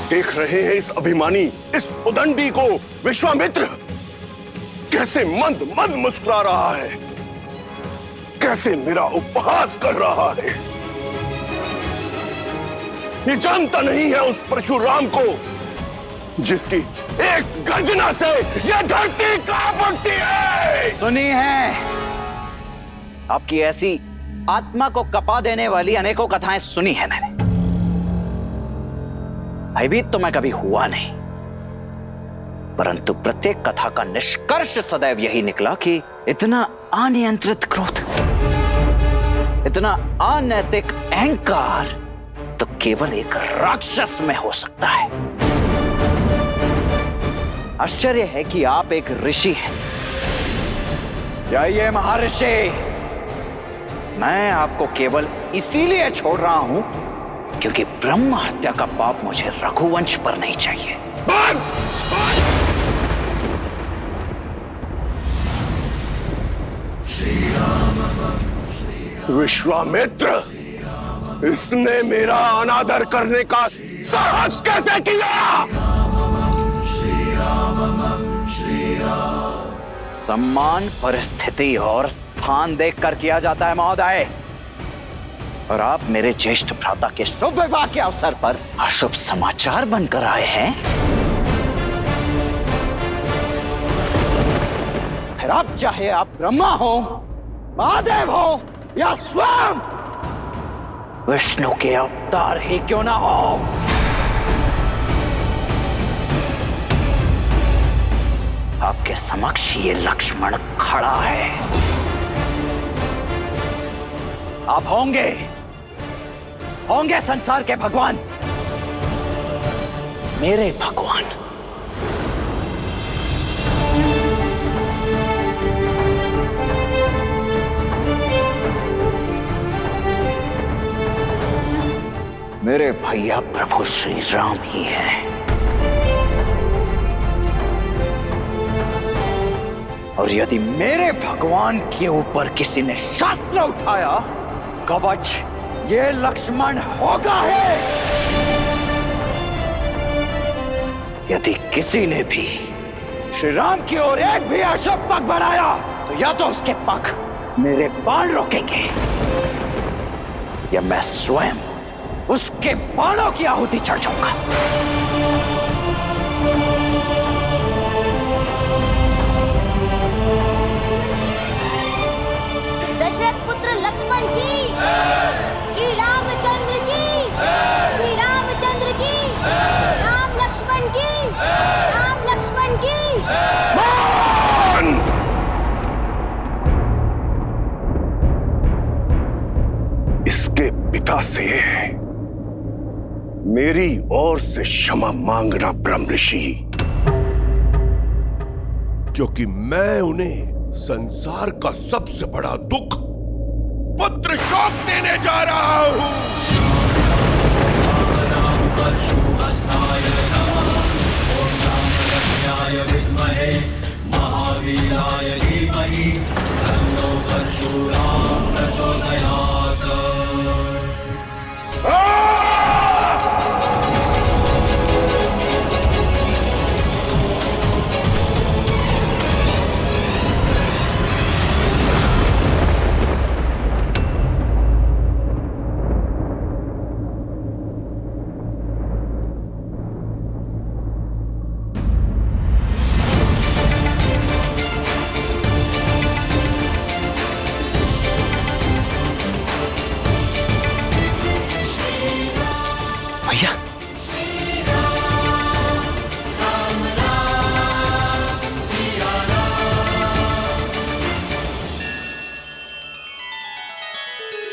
देख रहे हैं इस अभिमानी, इस उदंडी को विश्वामित्र कैसे मंद मंद मुस्कुरा रहा है, कैसे मेरा उपहास कर रहा है। ये जानता नहीं है उस परशुराम को जिसकी एक गर्जना से यह धरती कांप उठती है। सुनी है आपकी ऐसी आत्मा को कपा देने वाली अनेकों कथाएं सुनी है मैंने। भयभीत तो मैं कभी हुआ नहीं, परंतु प्रत्येक कथा का निष्कर्ष सदैव यही निकला कि इतना अनियंत्रित क्रोध, इतना अनैतिक अहंकार तो केवल एक राक्षस में हो सकता है। आश्चर्य है कि आप एक ऋषि हैं। जाइए महर्षि, मैं आपको केवल इसीलिए छोड़ रहा हूं क्योंकि ब्रह्म हत्या का पाप मुझे रघुवंश पर नहीं चाहिए। विश्वामित्र, इसने मेरा अनादर करने का साहस कैसे किया? सम्मान परिस्थिति और स्थान देखकर किया जाता है महोदय, और आप मेरे ज्येष्ठ भ्राता के शुभ विवाह के अवसर पर अशुभ समाचार बनकर आए हैं। फिर आप चाहे आप ब्रह्मा हो, महादेव हो या स्वयं विष्णु के अवतार ही क्यों ना हो, आपके समक्ष ये लक्ष्मण खड़ा है। आप होंगे संसार के भगवान, मेरे भगवान। मेरे भैया प्रभु श्री राम ही हैं। और यदि मेरे भगवान के ऊपर किसी ने शस्त्र उठाया, कवच ये लक्ष्मण होगा है। यदि किसी ने भी श्री राम की ओर एक भी अशुभ पग बढ़ाया, तो या तो उसके पग मेरे बाण रोकेंगे या मैं स्वयं उसके बाणों की आहुति चढ़ जाऊंगा। दशरथ पुत्र लक्ष्मण की, श्री रामचंद्र की, श्री रामचंद्र की, राम लक्ष्मण की, राम लक्ष्मण की। इसके पिता से मेरी ओर से क्षमा मांगना ब्रह्म ऋषि, क्योंकि मैं उन्हें संसार का सबसे बड़ा दुख, पुत्र शोक देने जा रहा हूं। विद्महे महावीराय धीमहि तन्नो परशुराम प्रचोदयात्। भैया,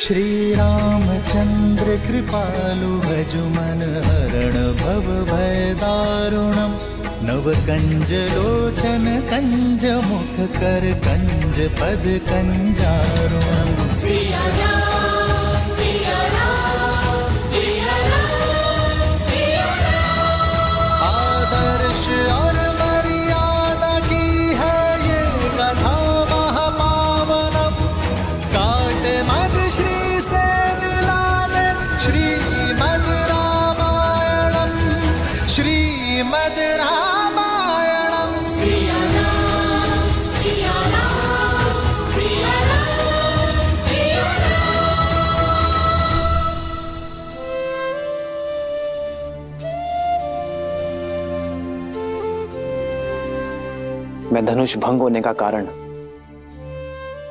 श्री रामचंद्र कृपालु भजुमन हरण भव भय दारुणम। नव कंज लोचन कंज मुख कर कंज पद कंजारुणम। सिया राम, सिया राम, सिया राम, सिया राम। आदर्श और मर्यादा की है ये कथा महापावनम। काट मद श्री से मिला दे श्रीमद् रामायणम। मैं धनुष भंग होने का कारण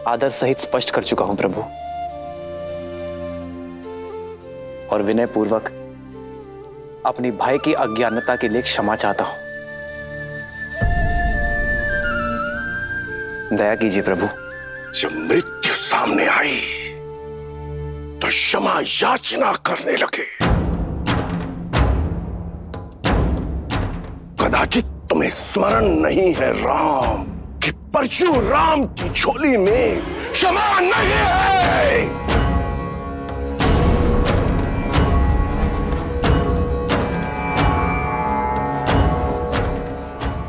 आदर सहित स्पष्ट कर चुका हूं प्रभु, और विनय पूर्वक अपनी भाई की अज्ञानता के लिए क्षमा चाहता हूं। दया कीजिए प्रभु। जब मृत्यु सामने आई तो क्षमा याचना करने लगे। कदाचित तुम्हें स्मरण नहीं है राम कि परशुराम की झोली में क्षमा नहीं है।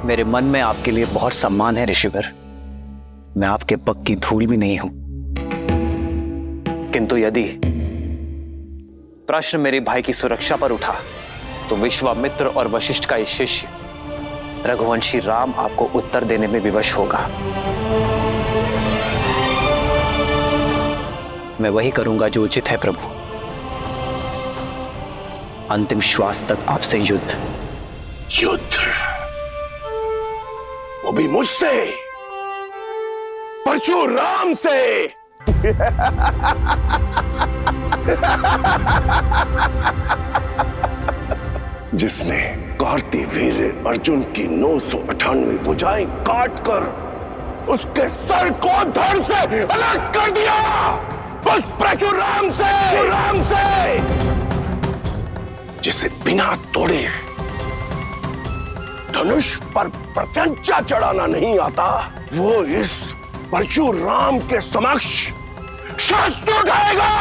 मेरे मन में आपके लिए बहुत सम्मान है ऋषिवर, मैं आपके पग की धूल भी नहीं हूं, किंतु यदि प्रश्न मेरे भाई की सुरक्षा पर उठा तो विश्वामित्र और वशिष्ठ का ये शिष्य रघुवंशी राम आपको उत्तर देने में विवश होगा। मैं वही करूंगा जो उचित है प्रभु। अंतिम श्वास तक आपसे युद्ध। युद्ध? वो भी मुझसे, परशुराम से। जिसने कार्तिवीर्य अर्जुन की 998 भुजाएं काटकर उसके सर को धड़ से अलग कर दिया, उस परशुराम से जिसे बिना तोड़े धनुष पर प्रत्यंचा चढ़ाना नहीं आता, वो इस परशुराम के समक्ष शस्त्र उठाएगा।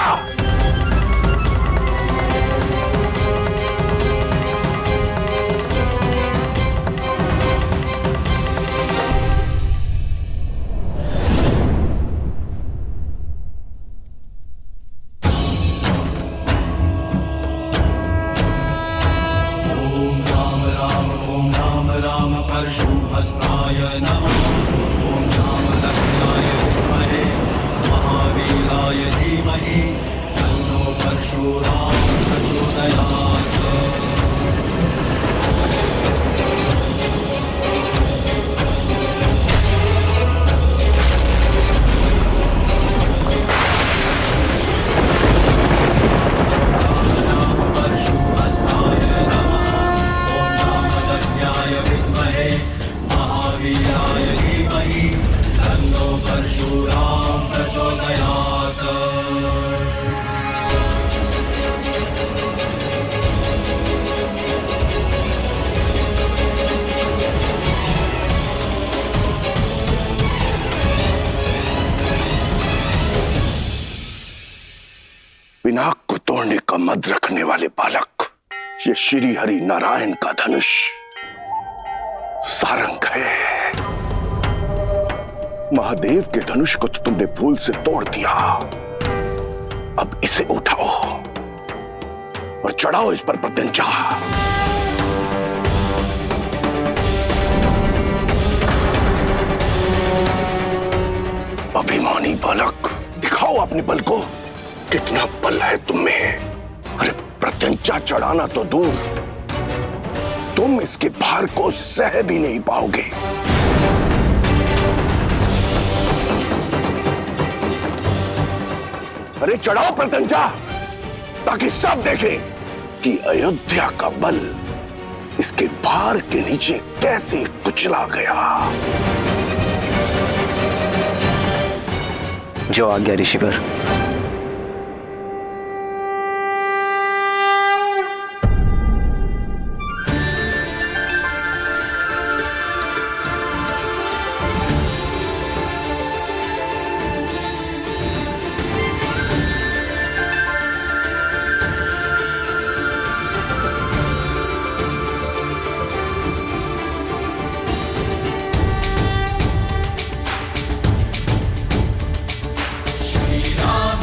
परशुहस्ताय नमः। ओम जामदग्नाय विद्महे महावीराय धीमहि तन्नो परशुराम प्रचोदयात्। परशुहस्ताय नमः। ओम जामदग्नाय विद्महे महावीराय धीमहि तन्नो परशुराम प्रचोदयात्। पिनाक को तोड़ने का मद रखने वाले बालक, ये श्री हरि नारायण का धनुष सारंग है। महादेव के धनुष को तो तुमने भूल से तोड़ दिया, अब इसे उठाओ और चढ़ाओ इस पर प्रत्यंचा। अभिमानी बालक, दिखाओ अपने बल को, कितना बल है तुम में। अरे प्रत्यंचा चढ़ाना तो दूर, तुम इसके भार को सह भी नहीं पाओगे। अरे चढ़ाओ प्रत्यंचा, ताकि सब देखें कि अयोध्या का बल इसके भार के नीचे कैसे कुचला गया। जो आज्ञा ऋषिवर। श्री राम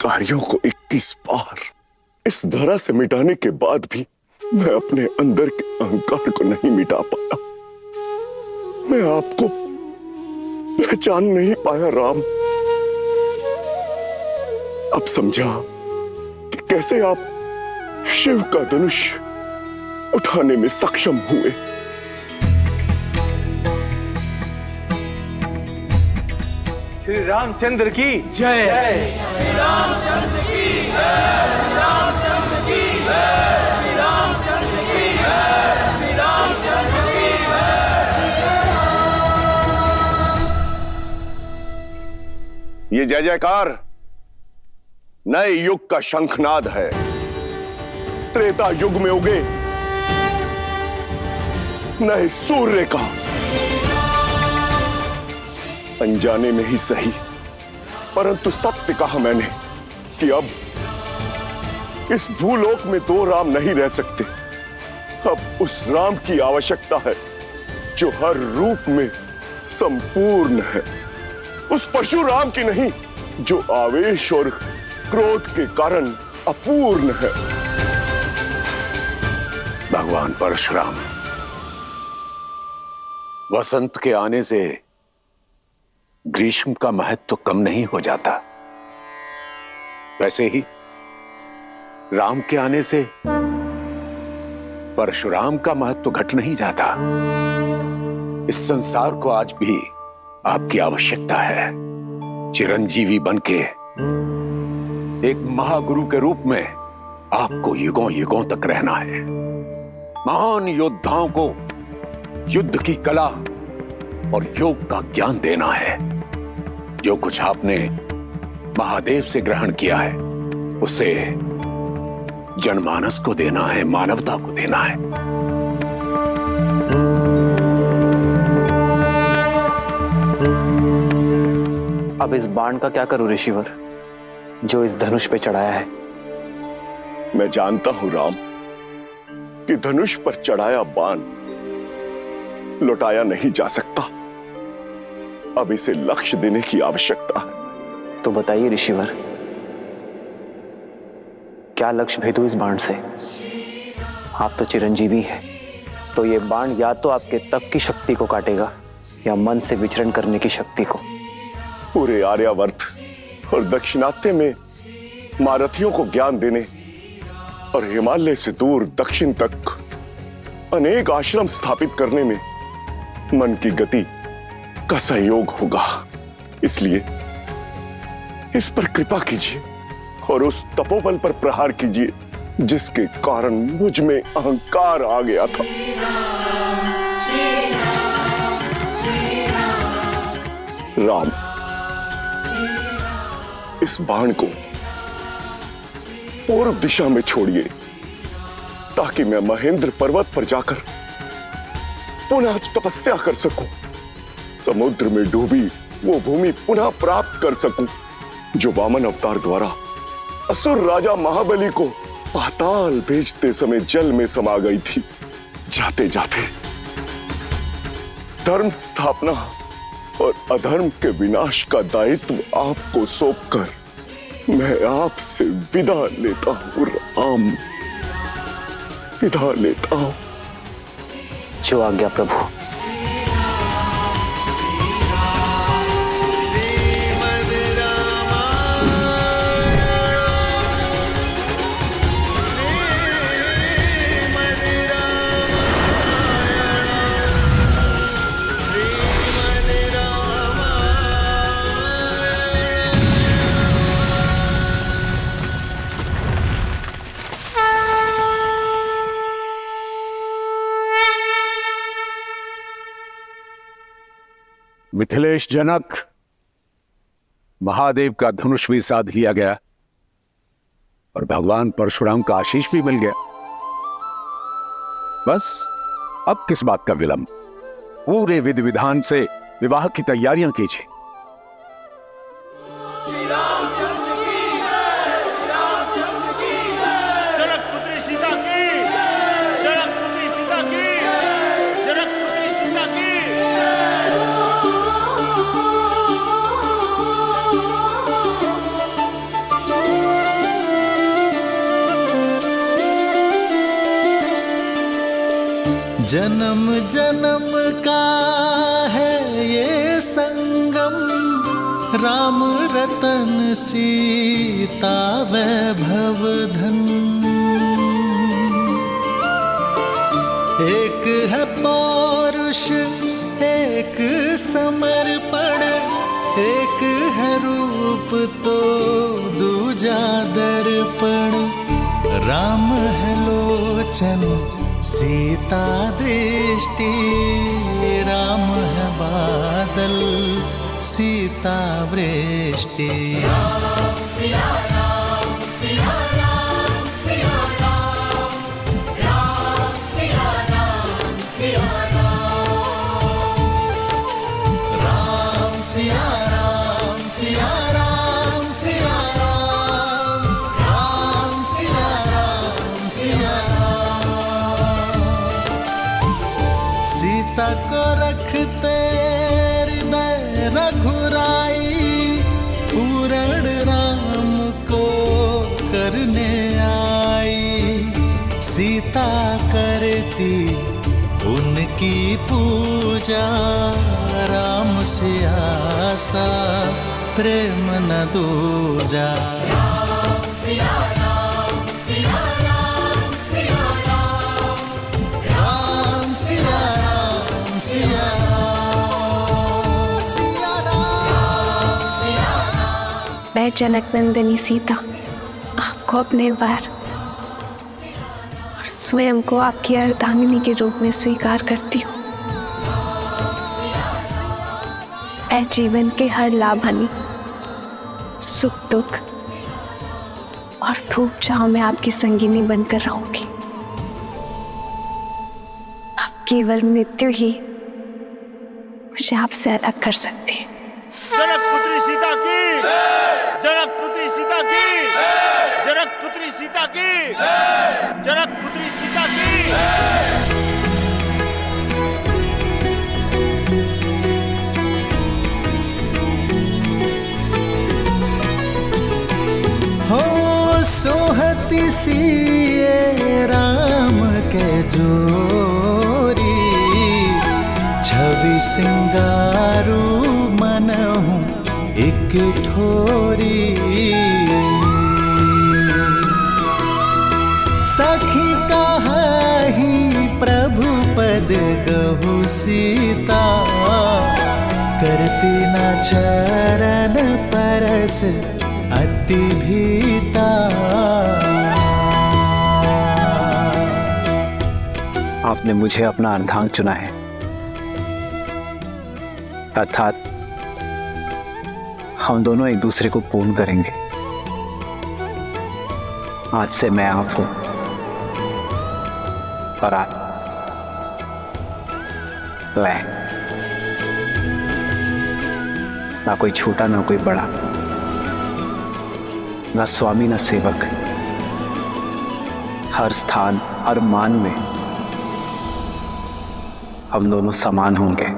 संस्कारियों को 21 बार इस धरा से मिटाने के बाद भी मैं अपने अंदर के अहंकार को नहीं मिटा पाया। मैं आपको पहचान नहीं पाया राम। अब समझा कि कैसे आप शिव का धनुष उठाने में सक्षम हुए। श्री रामचंद्र की जय। श्री रामचंद्र की जय। श्री रामचंद्र की जय। श्री रामचंद्र की जय। श्री रामचंद्र की जय। ये जय जयकार नए युग का शंखनाद है। त्रेता युग में उगे नए सूर्य का। अनजाने में ही सही परंतु सत्य कहा मैंने कि अब इस भूलोक में दो राम नहीं रह सकते। अब उस राम की आवश्यकता है जो हर रूप में संपूर्ण है। उस परशुराम की नहीं जो आवेश और क्रोध के कारण अपूर्ण है। भगवान परशुराम, वसंत के आने से ग्रीष्म का महत्व तो कम नहीं हो जाता, वैसे ही राम के आने से परशुराम का महत्व तो घट नहीं जाता। इस संसार को आज भी आपकी आवश्यकता है। चिरंजीवी बनके एक महागुरु के रूप में आपको युगों युगों तक रहना है। महान योद्धाओं को युद्ध की कला और योग का ज्ञान देना है। जो कुछ आपने महादेव से ग्रहण किया है उसे जनमानस को देना है, मानवता को देना है। अब इस बाण का क्या करूं ऋषिवर, जो इस धनुष पे चढ़ाया है? मैं जानता हूं राम कि धनुष पर चढ़ाया बाण लौटाया नहीं जा सकता। अब इसे लक्ष्य देने की आवश्यकता है। तो बताइए ऋषिवर, क्या लक्ष्य भेदू इस बाण से? आप तो चिरंजीवी हैं, तो ये बाण या तो आपके तप की शक्ति को काटेगा या मन से विचरण करने की शक्ति को। पूरे आर्यावर्त और दक्षिणात्य में महारथियों को ज्ञान देने और हिमालय से दूर दक्षिण तक अनेक आश्रम स्थापित करने में मन की गति का सहयोग होगा। इसलिए इस पर कृपा कीजिए और उस तपोबल पर प्रहार कीजिए जिसके कारण मुझ में अहंकार आ गया था। राम, इस बाण को पूर्व दिशा में छोड़िए ताकि मैं महेंद्र पर्वत पर जाकर पुनः तपस्या कर सकूं। समुद्र में डूबी वो भूमि पुनः प्राप्त कर सकूं जो वामन अवतार द्वारा असुर राजा महाबली को पाताल भेजते समय जल में समा गई थी। जाते जाते धर्म स्थापना और अधर्म के विनाश का दायित्व आपको सौंपकर मैं आपसे विदा लेता हूं राम, विदा लेता हूं। जो आज्ञा प्रभु। मिथिलेश जनक, महादेव का धनुष भी साध लिया गया और भगवान परशुराम का आशीष भी मिल गया। बस अब किस बात का विलंब? पूरे विधि विधान से विवाह की तैयारियां कीजिए। जन्म जन्म का है ये संगम, राम रतन सीता वैभव धन। एक है पौरुष एक समर्पण, एक है रूप तो दूजा दर्पण। राम है लोचन सीता दृष्टि, राम है बादल सीता वृष्टि। सिया राम सिया राम सिया राम, राम सिया राम सिया राम, राम सिया राम सिया राम सिया राम, राम सिया राम सिया राम। सीता को रखते हृदय रघुराई, पूरण राम को करने आई। सीता करती उनकी पूजा, राम से आसा प्रेम न दूजा। राम सिया राम सिया राम सिया राम, राम सिया राम सिया राम सिया राम सिया राम। मैं जनक नंदिनी सीता आपको अपने बार और स्वयं को आपकी अर्धांगिनी के रूप में स्वीकार करती हूँ। मैं जीवन के हर लाभ हानि, सुख दुख और धूप छांव में आपकी संगिनी बनकर रहूंगी। अब केवल मृत्यु ही मुझे आपसे अलग कर सकती है। जनकपुत्री सीता की, जनकपुत्री सीता की, जनकपुत्री सीता की, जनकपुत्री सीता की। हो सोहती सिए राम के जोरी, छवि सिंगारू मनहूँ एक ठोरी। सखी कहाही प्रभु पद गहु सीता, करती न चरण परस अति भीता। आपने मुझे अपना अर्धांग चुना है, अर्थात हम दोनों एक दूसरे को पूर्ण करेंगे। आज से मैं आप हूं और आप मैं, ना कोई छोटा ना कोई बड़ा, ना स्वामी ना सेवक। हर स्थान हर मान में हम दोनों समान होंगे।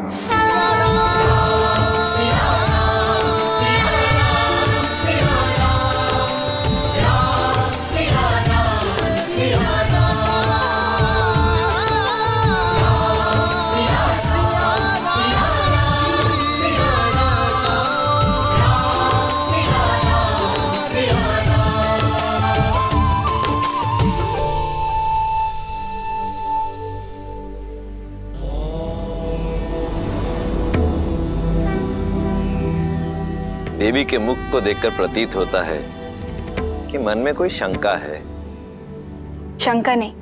देवी के मुख को देखकर प्रतीत होता है कि मन में कोई शंका है। शंका नहीं,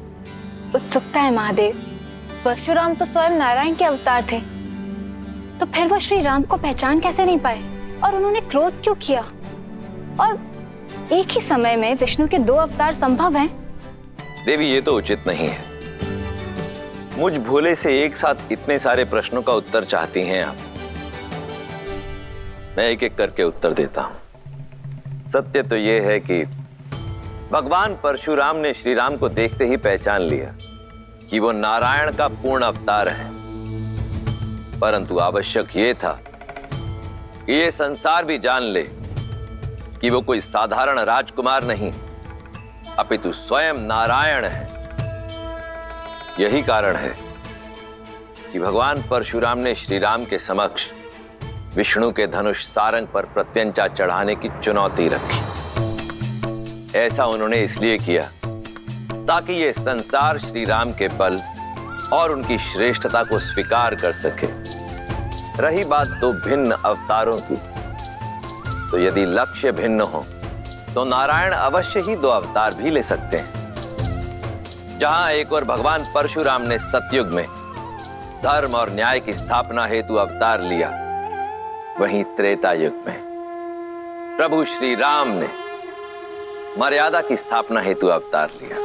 उत्सुकता है महादेव। परशुराम तो स्वयं नारायण के अवतार थे, तो फिर वो श्री राम को पहचान कैसे नहीं पाए और उन्होंने क्रोध क्यों किया? और एक ही समय में विष्णु के दो अवतार संभव हैं? देवी, ये तो उचित नहीं है। मुझ भोले से एक साथ इतने सारे प्रश्नों का उत्तर चाहती हैं आप। मैं एक एक करके उत्तर देता हूं। सत्य तो यह है कि भगवान परशुराम ने श्री राम को देखते ही पहचान लिया कि वो नारायण का पूर्ण अवतार है, परंतु आवश्यक ये था कि ये संसार भी जान ले कि वो कोई साधारण राजकुमार नहीं, अपितु स्वयं नारायण है। यही कारण है कि भगवान परशुराम ने श्री राम के समक्ष विष्णु के धनुष सारंग पर प्रत्यंचा चढ़ाने की चुनौती रखी। ऐसा उन्होंने इसलिए किया ताकि ये संसार श्री राम के बल और उनकी श्रेष्ठता को स्वीकार कर सके। रही बात दो भिन्न अवतारों की, तो यदि लक्ष्य भिन्न हो तो नारायण अवश्य ही दो अवतार भी ले सकते हैं। जहां एक और भगवान परशुराम ने सतयुग में धर्म और न्याय की स्थापना हेतु अवतार लिया, वहीं त्रेता युग में प्रभु श्री राम ने मर्यादा की स्थापना हेतु अवतार लिया।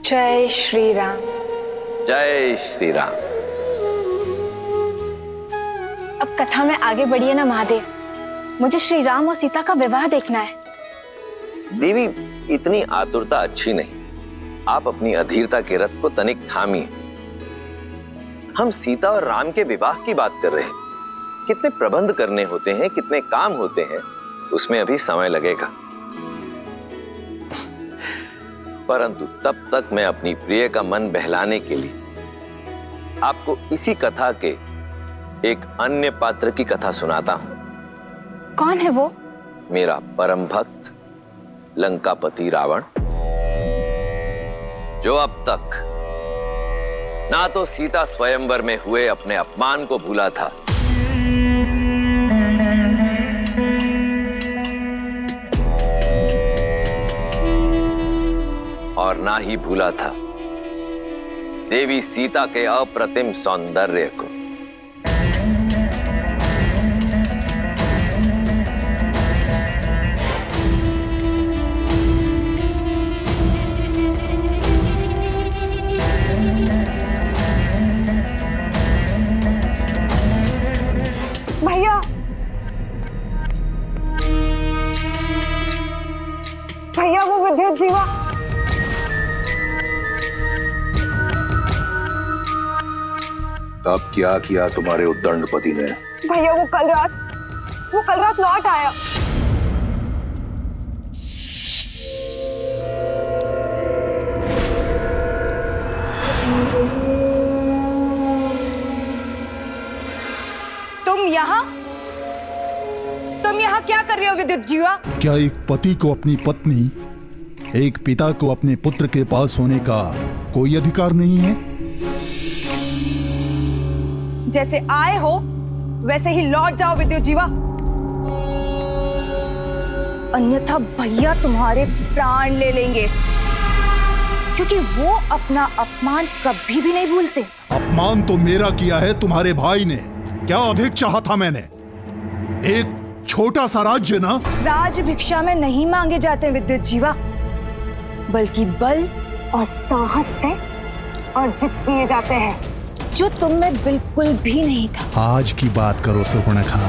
जय श्री राम। जय श्री राम। अब कथा में आगे बढ़िए ना महादेव, मुझे श्री राम और सीता का विवाह देखना है। देवी, इतनी आतुरता अच्छी नहीं। आप अपनी अधीरता के रथ को तनिक थामिए। हम सीता और राम के विवाह की बात कर रहे हैं। कितने प्रबंध करने होते हैं, कितने काम होते हैं, उसमें अभी समय लगेगा। परंतु तब तक मैं अपनी प्रिय का मन बहलाने के लिए आपको इसी कथा के एक अन्य पात्र की कथा सुनाता हूं। कौन है वो? मेरा परम भक्त लंकापति रावण, जो अब तक ना तो सीता स्वयंवर में हुए अपने अपमान को भूला था, और ना ही भूला था देवी सीता के अप्रतिम सौंदर्य को। भैया, भैया वो विद्युत जीवा। अब क्या किया तुम्हारे उद्दंडपति ने? भैया वो कल रात लौट आया। तुम यहाँ क्या कर रहे हो विद्युत जीवा? क्या एक पति को अपनी पत्नी, एक पिता को अपने पुत्र के पास होने का कोई अधिकार नहीं है? जैसे आए हो वैसे ही लौट जाओ विद्युत जीवा, अन्यथा भैया तुम्हारे प्राण ले लेंगे, क्योंकि वो अपना अपमान कभी भी नहीं भूलते। अपमान तो मेरा किया है तुम्हारे भाई ने। क्या अधिक चाहा था मैंने? एक छोटा सा राज्य ना। राज भिक्षा में नहीं मांगे जाते विद्युत जीवा, बल्कि बल और साहस से अर्जित किए जाते हैं, जो तुम में बिल्कुल भी नहीं था। आज की बात करो सुपर्णखा।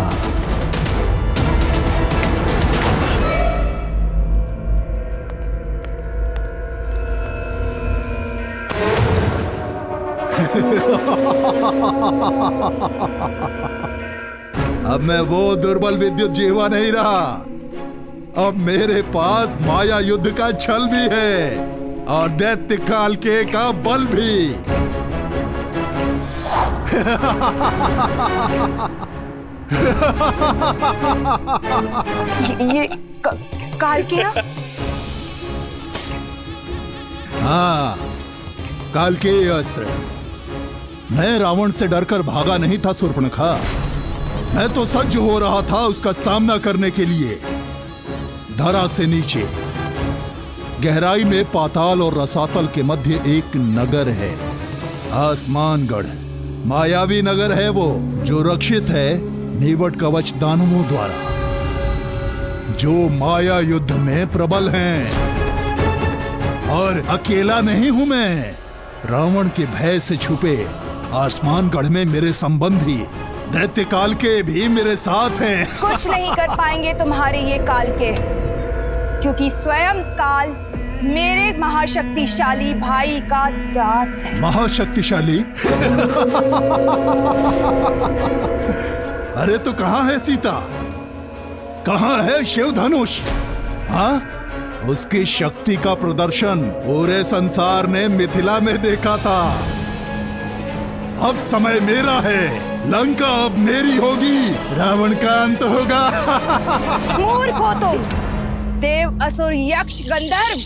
अब मैं वो दुर्बल विद्युत जीवा नहीं रहा। अब मेरे पास माया युद्ध का छल भी है और दैत्य काल के का बल भी। ये काल के? हाँ, काल के अस्त्र। मैं रावण से डरकर भागा नहीं था शूर्पणखा। मैं तो सज्ज हो रहा था उसका सामना करने के लिए। धरा से नीचे गहराई में पाताल और रसातल के मध्य एक नगर है, आसमानगढ़। मायावी नगर है वो, जो रक्षित है नीवट कवच दानवों द्वारा, जो माया युद्ध में प्रबल हैं। और अकेला नहीं हूं मैं। रावण के भय से छुपे आसमानगढ़ में मेरे संबंधी दैत्य काल के भी मेरे साथ हैं। कुछ नहीं कर पाएंगे तुम्हारे ये काल के, क्योंकि स्वयं काल मेरे महाशक्तिशाली भाई का दास है। महाशक्तिशाली? अरे तो कहां है सीता? कहां है शिव धनुष? हाँ, उसकी शक्ति का प्रदर्शन पूरे संसार ने मिथिला में देखा था। अब समय मेरा है, लंका अब मेरी होगी, रावण का अंत होगा। मूर्ख हो तुम, देव असुर यक्ष गंधर्व,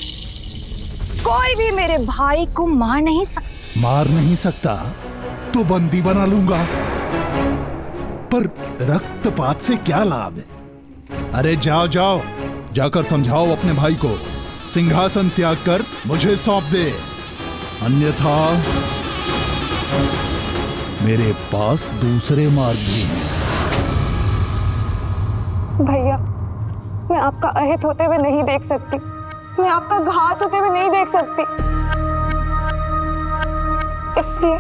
कोई भी मेरे भाई को मार नहीं सकता। मार नहीं सकता तो बंदी बना लूंगा, पर रक्तपात से क्या लाभ है? अरे जाओ जाओ, जाकर समझाओ अपने भाई को, सिंहासन त्याग कर मुझे सौंप दे, अन्यथा मेरे पास दूसरे मार्ग भी हैं। भैया, मैं आपका अहित होते हुए नहीं देख सकती, मैं आपका घात होते हुए नहीं देख सकती, इसलिए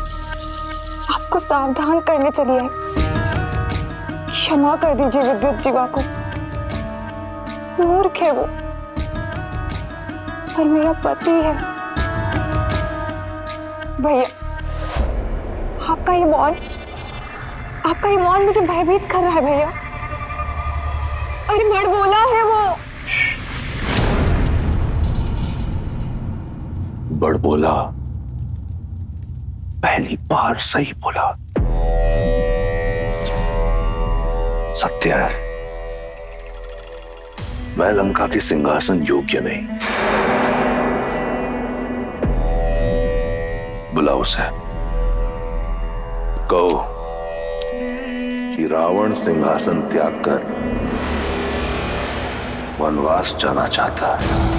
आपको सावधान करने चली आई। क्षमा कर दीजिए विद्युत जीवा को, मूर्ख है वो, पर मेरा पति है। भैया, आपका ये मौन मुझे भयभीत कर रहा है भैया। अरे बड़बोला है वो। बड़बोला? पहली बार सही बोला। सत्य है, मैं लंका के सिंहासन योग्य नहीं। बुलाओ उसे, कहो कि रावण सिंहासन त्याग कर वनवास जाना चाहता है।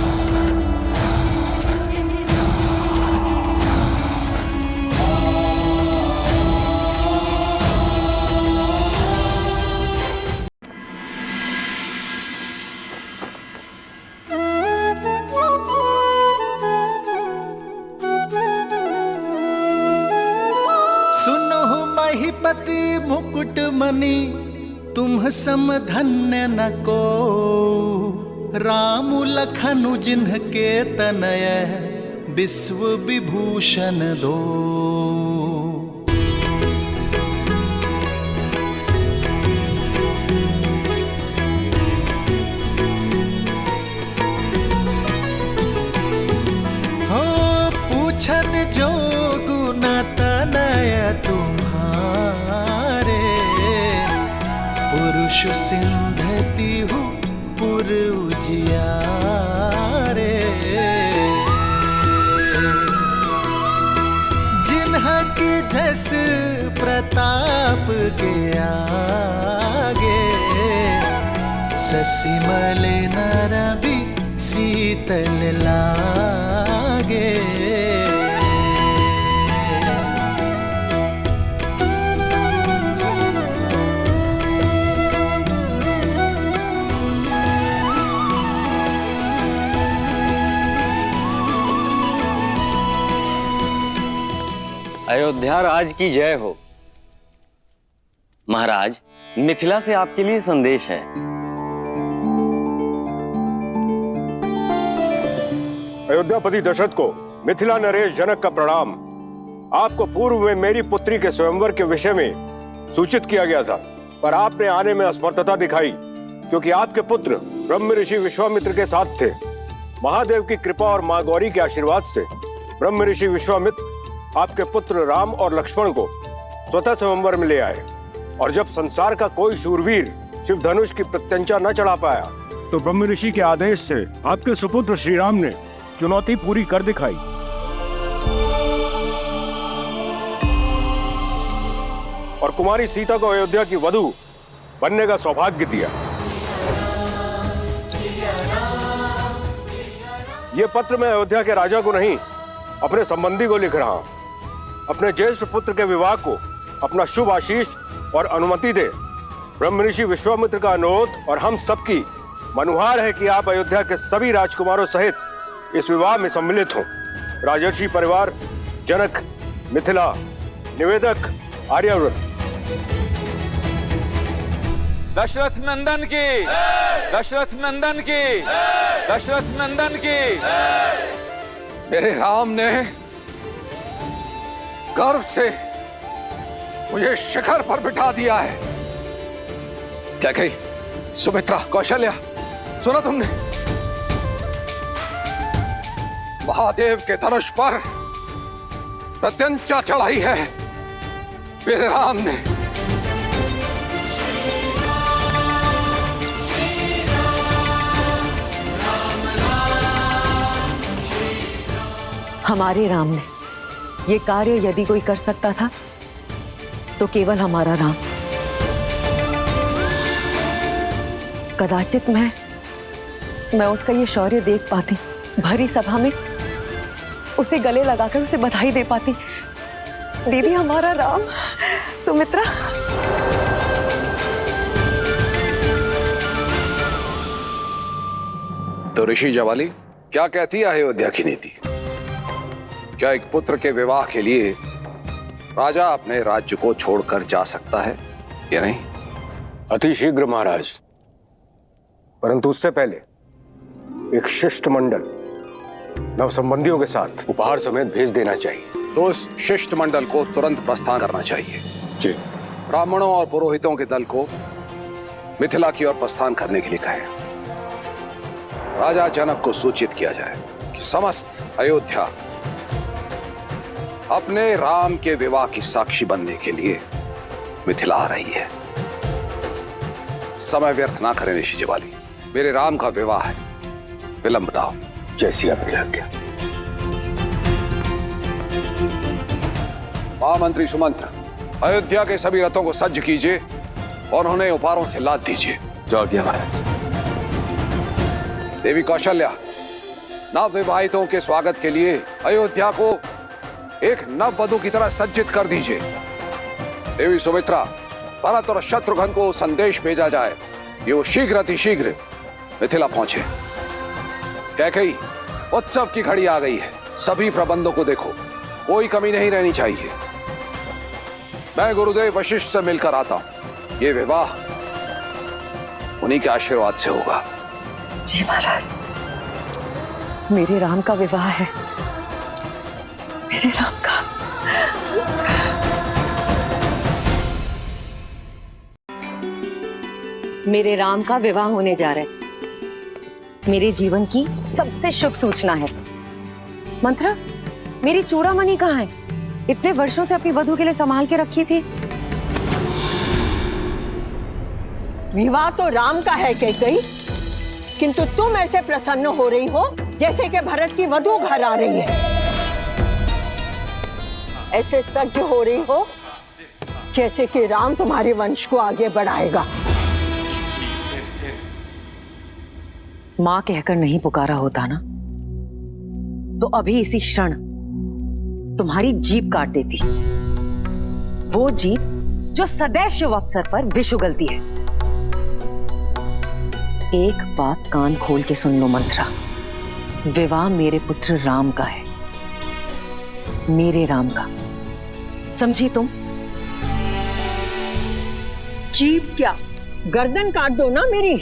महिपति मुकुट मणि तुम सम धन्य न को, राम लखनु जिन्ह के तनय विश्व विभूषण दो। हो पूछन जो गुण तनय तुम्हारे, पुरुष सिंधति हूँ पुर उजियारे। जिन्ह के जस प्रताप के आगे, ससिमल नर भी शीतल लागे। अयोध्या राज की जय हो। महाराज, मिथिला से आपके लिए संदेश है। अयोध्यापति दशरथ को मिथिला नरेश जनक का प्रणाम। आपको पूर्व में मेरी पुत्री के स्वयंवर के विषय में सूचित किया गया था, पर आपने आने में असमर्थता दिखाई, क्योंकि आपके पुत्र ब्रह्म ऋषि विश्वामित्र के साथ थे। महादेव की कृपा और मां गौरी के आशीर्वाद से ब्रह्म ऋषि विश्वामित्र आपके पुत्र राम और लक्ष्मण को स्वतः स्वयंवर में ले आए, और जब संसार का कोई शूरवीर शिव धनुष की प्रत्यंचा न चढ़ा पाया, तो ब्रह्म ऋषि के आदेश से आपके सुपुत्र श्री राम ने चुनौती पूरी कर दिखाई। और कुमारी सीता को अयोध्या की वधू बनने का सौभाग्य दिया। ये पत्र मैं अयोध्या के राजा को नहीं, अपने संबंधी को लिख रहा हूं। अपने ज्येष्ठ पुत्र के विवाह को अपना शुभ आशीष और अनुमति दे। ब्रह्म ऋषि विश्वामित्र का अनुरोध और हम सबकी मनुहार है कि आप अयोध्या के सभी राजकुमारों सहित इस विवाह में सम्मिलित हों। राजर्षि परिवार, जनक, मिथिला, निवेदक, आर्यावर्त। दशरथ नंदन की, दशरथ नंदन की, दशरथ नंदन की। मेरे राम ने गर्व से मुझे शिखर पर बिठा दिया है। क्या कही सुमित्रा, कौशल्या, सुना तुमने? महादेव के धनुष पर प्रत्यंचा चढ़ाई है मेरे राम ने। हमारे राम ने ये कार्य यदि कोई कर सकता था तो केवल हमारा राम। कदाचित मैं उसका ये शौर्य देख पाती, भरी सभा में उसे गले लगाकर उसे बधाई दे पाती। दीदी हमारा राम। सुमित्रा, तो ऋषि जवाली क्या कहती है अयोध्या की नीति? क्या एक पुत्र के विवाह के लिए राजा अपने राज्य को छोड़कर जा सकता है या नहीं? अति शीघ्र महाराज, परंतु उससे पहले एक शिष्टमंडल नवसंबंधियों के साथ उपहार समेत भेज देना चाहिए। तो उस शिष्टमंडल को तुरंत प्रस्थान करना चाहिए। जी। ब्राह्मणों और पुरोहितों के दल को मिथिला की ओर प्रस्थान करने के लिए कहें। राजा जनक को सूचित किया जाए कि समस्त अयोध्या अपने राम के विवाह की साक्षी बनने के लिए मिथिला आ रही है। समय व्यर्थ ना करें ऋषि जवाली, मेरे राम का विवाह है, विलंब ना हो। जैसी आपकी आज्ञा। महामंत्री सुमंत्र, अयोध्या के सभी रथों को सज्ज कीजिए और उन्हें उपहारों से लाद दीजिए। जो आज्ञा महाराज। देवी कौशल्या, नव विवाहितों के स्वागत के लिए अयोध्या को एक नव वधू की तरह सज्जित कर दीजिए। देवी सुमित्रा, भरत और शत्रुघ्न को संदेश भेजा जाए कि वो शीघ्र अतिशीघ्र मिथिला पहुंचे। कैकेयी, उत्सव की घड़ी आ गई है, सभी प्रबंधों को देखो, कोई कमी नहीं रहनी चाहिए। मैं गुरुदेव वशिष्ठ से मिलकर आता हूं। ये विवाह उन्हीं के आशीर्वाद से होगा। जी महाराज, मेरे राम का विवाह है, मेरे राम का। मेरे राम का विवाह होने जा रहा है। मेरे जीवन की सबसे शुभ सूचना है। मंत्रा, मेरी चूड़ामणि कहाँ है? इतने वर्षों से अपनी वधू के लिए संभाल के रखी थी। विवाह तो राम का है कैकेयी, किंतु तुम ऐसे प्रसन्न हो रही हो जैसे कि भरत की वधू घर आ रही है। ऐसे सज्ज हो रही हो जैसे कि राम तुम्हारे वंश को आगे बढ़ाएगा। मां कहकर नहीं पुकारा होता ना, तो अभी इसी क्षण तुम्हारी जीभ काट देती। वो जीभ जो सदैव शुभ अवसर पर विष उगलती है। एक बात कान खोल के सुन लो मंत्रा, विवाह मेरे पुत्र राम का है, मेरे राम का। समझी तुम? जीभ क्या, गर्दन काट दो ना मेरी।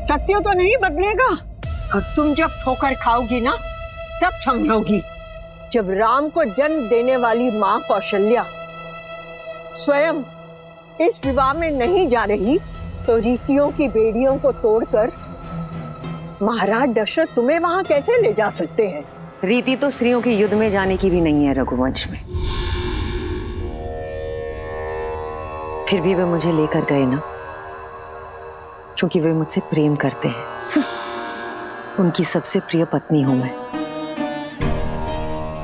सत्य तो नहीं बदलेगा, और तुम जब ठोकर खाओगी ना तब समझोगी। जब राम को जन्म देने वाली मां कौशल्या स्वयं इस विवाह में नहीं जा रही, तो रीतियों की बेड़ियों को तोड़कर महाराज दशरथ तुम्हें वहां कैसे ले जा सकते हैं? रीति तो स्त्रियों के युद्ध में जाने की भी नहीं है रघुवंश में। फिर भी वे मुझे लेकर गए ना, क्योंकि वे मुझसे प्रेम करते हैं। उनकी सबसे प्रिय पत्नी हूं मैं,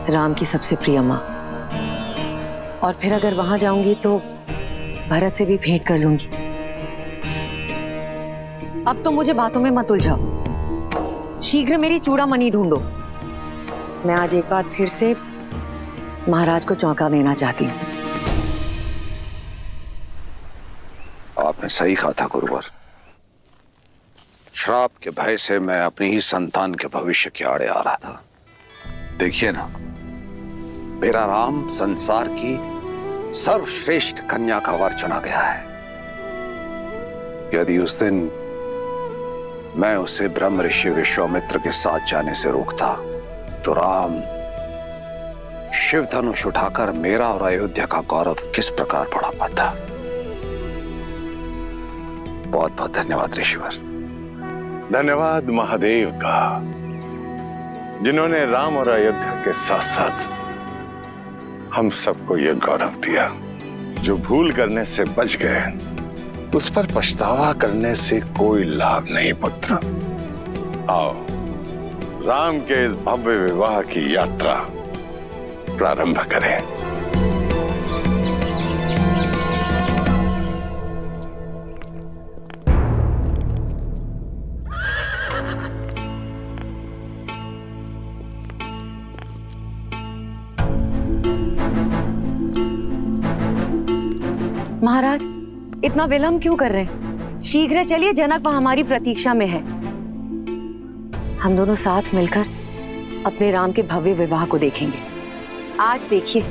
राम की सबसे प्रिय मां। और फिर अगर वहां जाऊंगी तो भरत से भी भेंट कर लूंगी। अब तो मुझे बातों में मत उलझाओ, शीघ्र मेरी चूड़ामणि ढूंढो। मैं आज एक बार फिर से महाराज को चौंका देना चाहती हूँ। आपने सही कहा था गुरुवर। श्राप के भय से मैं अपनी ही संतान के भविष्य के आड़े आ रहा था। देखिए ना, मेरा राम संसार की सर्वश्रेष्ठ कन्या का वर चुना गया है। यदि उस दिन मैं उसे ब्रह्म ऋषि विश्वामित्र के साथ जाने से रोकता, तो राम शिव धनुष उठाकर मेरा और अयोध्या का गौरव किस प्रकार बढ़ा पाता। बहुत बहुत धन्यवाद ऋषिवर। धन्यवाद महादेव का। जिन्होंने राम और अयोध्या के साथ साथ हम सबको यह गौरव दिया। जो भूल करने से बच गए उस पर पछतावा करने से कोई लाभ नहीं पुत्र। आओ राम के इस भव्य विवाह की यात्रा प्रारंभ करें। महाराज, इतना विलंब क्यों कर रहे हैं? शीघ्र चलिए, जनक वहां हमारी प्रतीक्षा में है। हम दोनों साथ मिलकर अपने राम के भव्य विवाह को देखेंगे। आज देखिए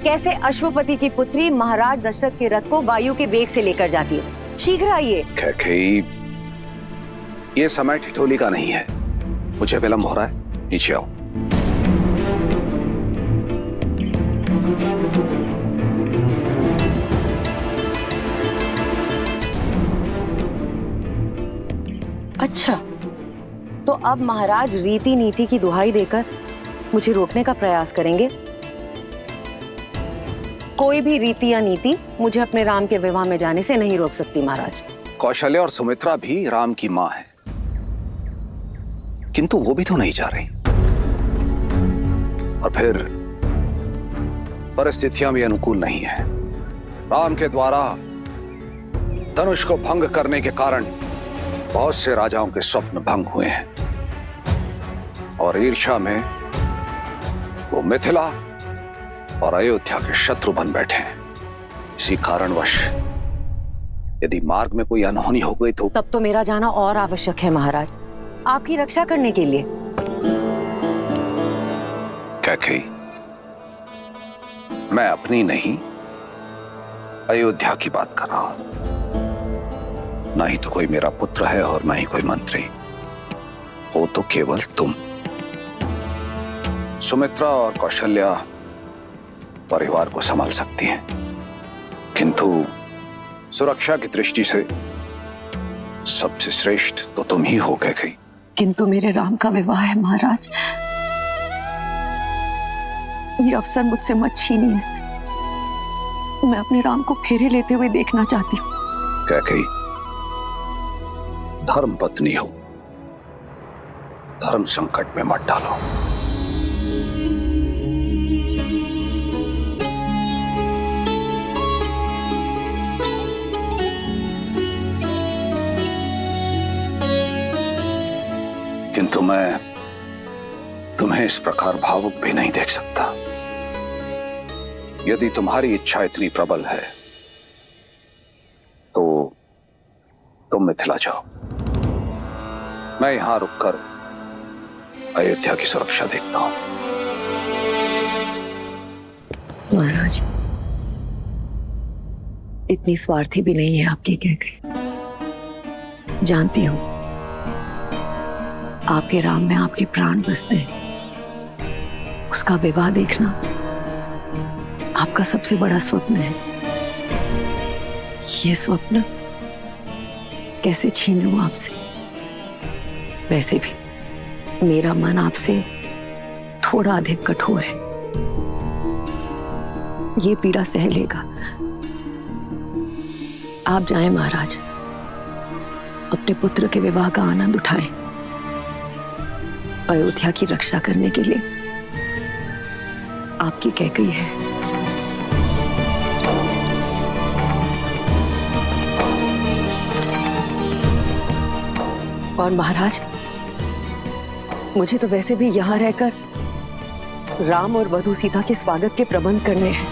कैसे अश्वपति की पुत्री महाराज दशरथ के रथ को वायु के वेग से लेकर जाती है। शीघ्र आइए। कैकेयी, ये समय ठिठोली का नहीं है। मुझे विलंब हो रहा है, नीचे आओ। अच्छा, तो अब महाराज रीति नीति की दुहाई देकर मुझे रोकने का प्रयास करेंगे। कोई भी रीति या नीति मुझे अपने राम के विवाह में जाने से नहीं रोक सकती महाराज। कौशल्या और सुमित्रा भी राम की मां है, किंतु वो भी तो नहीं जा रही। और फिर परिस्थितियां भी अनुकूल नहीं है। राम के द्वारा धनुष को भंग करने के कारण बहुत से राजाओं के स्वप्न भंग हुए हैं और ईर्ष्या में वो मिथिला और अयोध्या के शत्रु बन बैठे हैं। इसी कारणवश यदि मार्ग में कोई अनहोनी हो गई तो तब तो मेरा जाना और आवश्यक है महाराज, आपकी रक्षा करने के लिए। कैकेयी, मैं अपनी नहीं अयोध्या की बात कर रहा हूं। ना ही तो कोई मेरा पुत्र है और ना ही कोई मंत्री, हो तो केवल तुम। सुमित्रा और कौशल्या परिवार को संभाल सकती हैं, किंतु सुरक्षा की दृष्टि से सबसे श्रेष्ठ तो तुम ही हो कैकेयी। किंतु मेरे राम का विवाह है महाराज, ये अवसर मुझसे मत छीनिए। मैं अपने राम को फेरे लेते हुए देखना चाहती हूँ। कैकेयी, धर्म पत्नी हो, धर्म संकट में मत डालो। किंतु मैं तुम्हें इस प्रकार भावुक भी नहीं देख सकता। यदि तुम्हारी इच्छा इतनी प्रबल है तो तुम मिथिला जाओ, मैं यहां रुककर अयोध्या की सुरक्षा देखता हूं। महाराज, इतनी स्वार्थी भी नहीं है आपकी कैकेयी। जानती हूं आपके राम में आपके प्राण बसते हैं। उसका विवाह देखना आपका सबसे बड़ा स्वप्न है। ये स्वप्न कैसे छीन लूं आपसे? वैसे भी मेरा मन आपसे थोड़ा अधिक कठोर है, ये पीड़ा सह लेगा। आप जाएं महाराज, अपने पुत्र के विवाह का आनंद उठाएं। अयोध्या की रक्षा करने के लिए आपकी कैकेयी है। और महाराज, मुझे तो वैसे भी यहां रहकर राम और वधू सीता के स्वागत के प्रबंध करने हैं।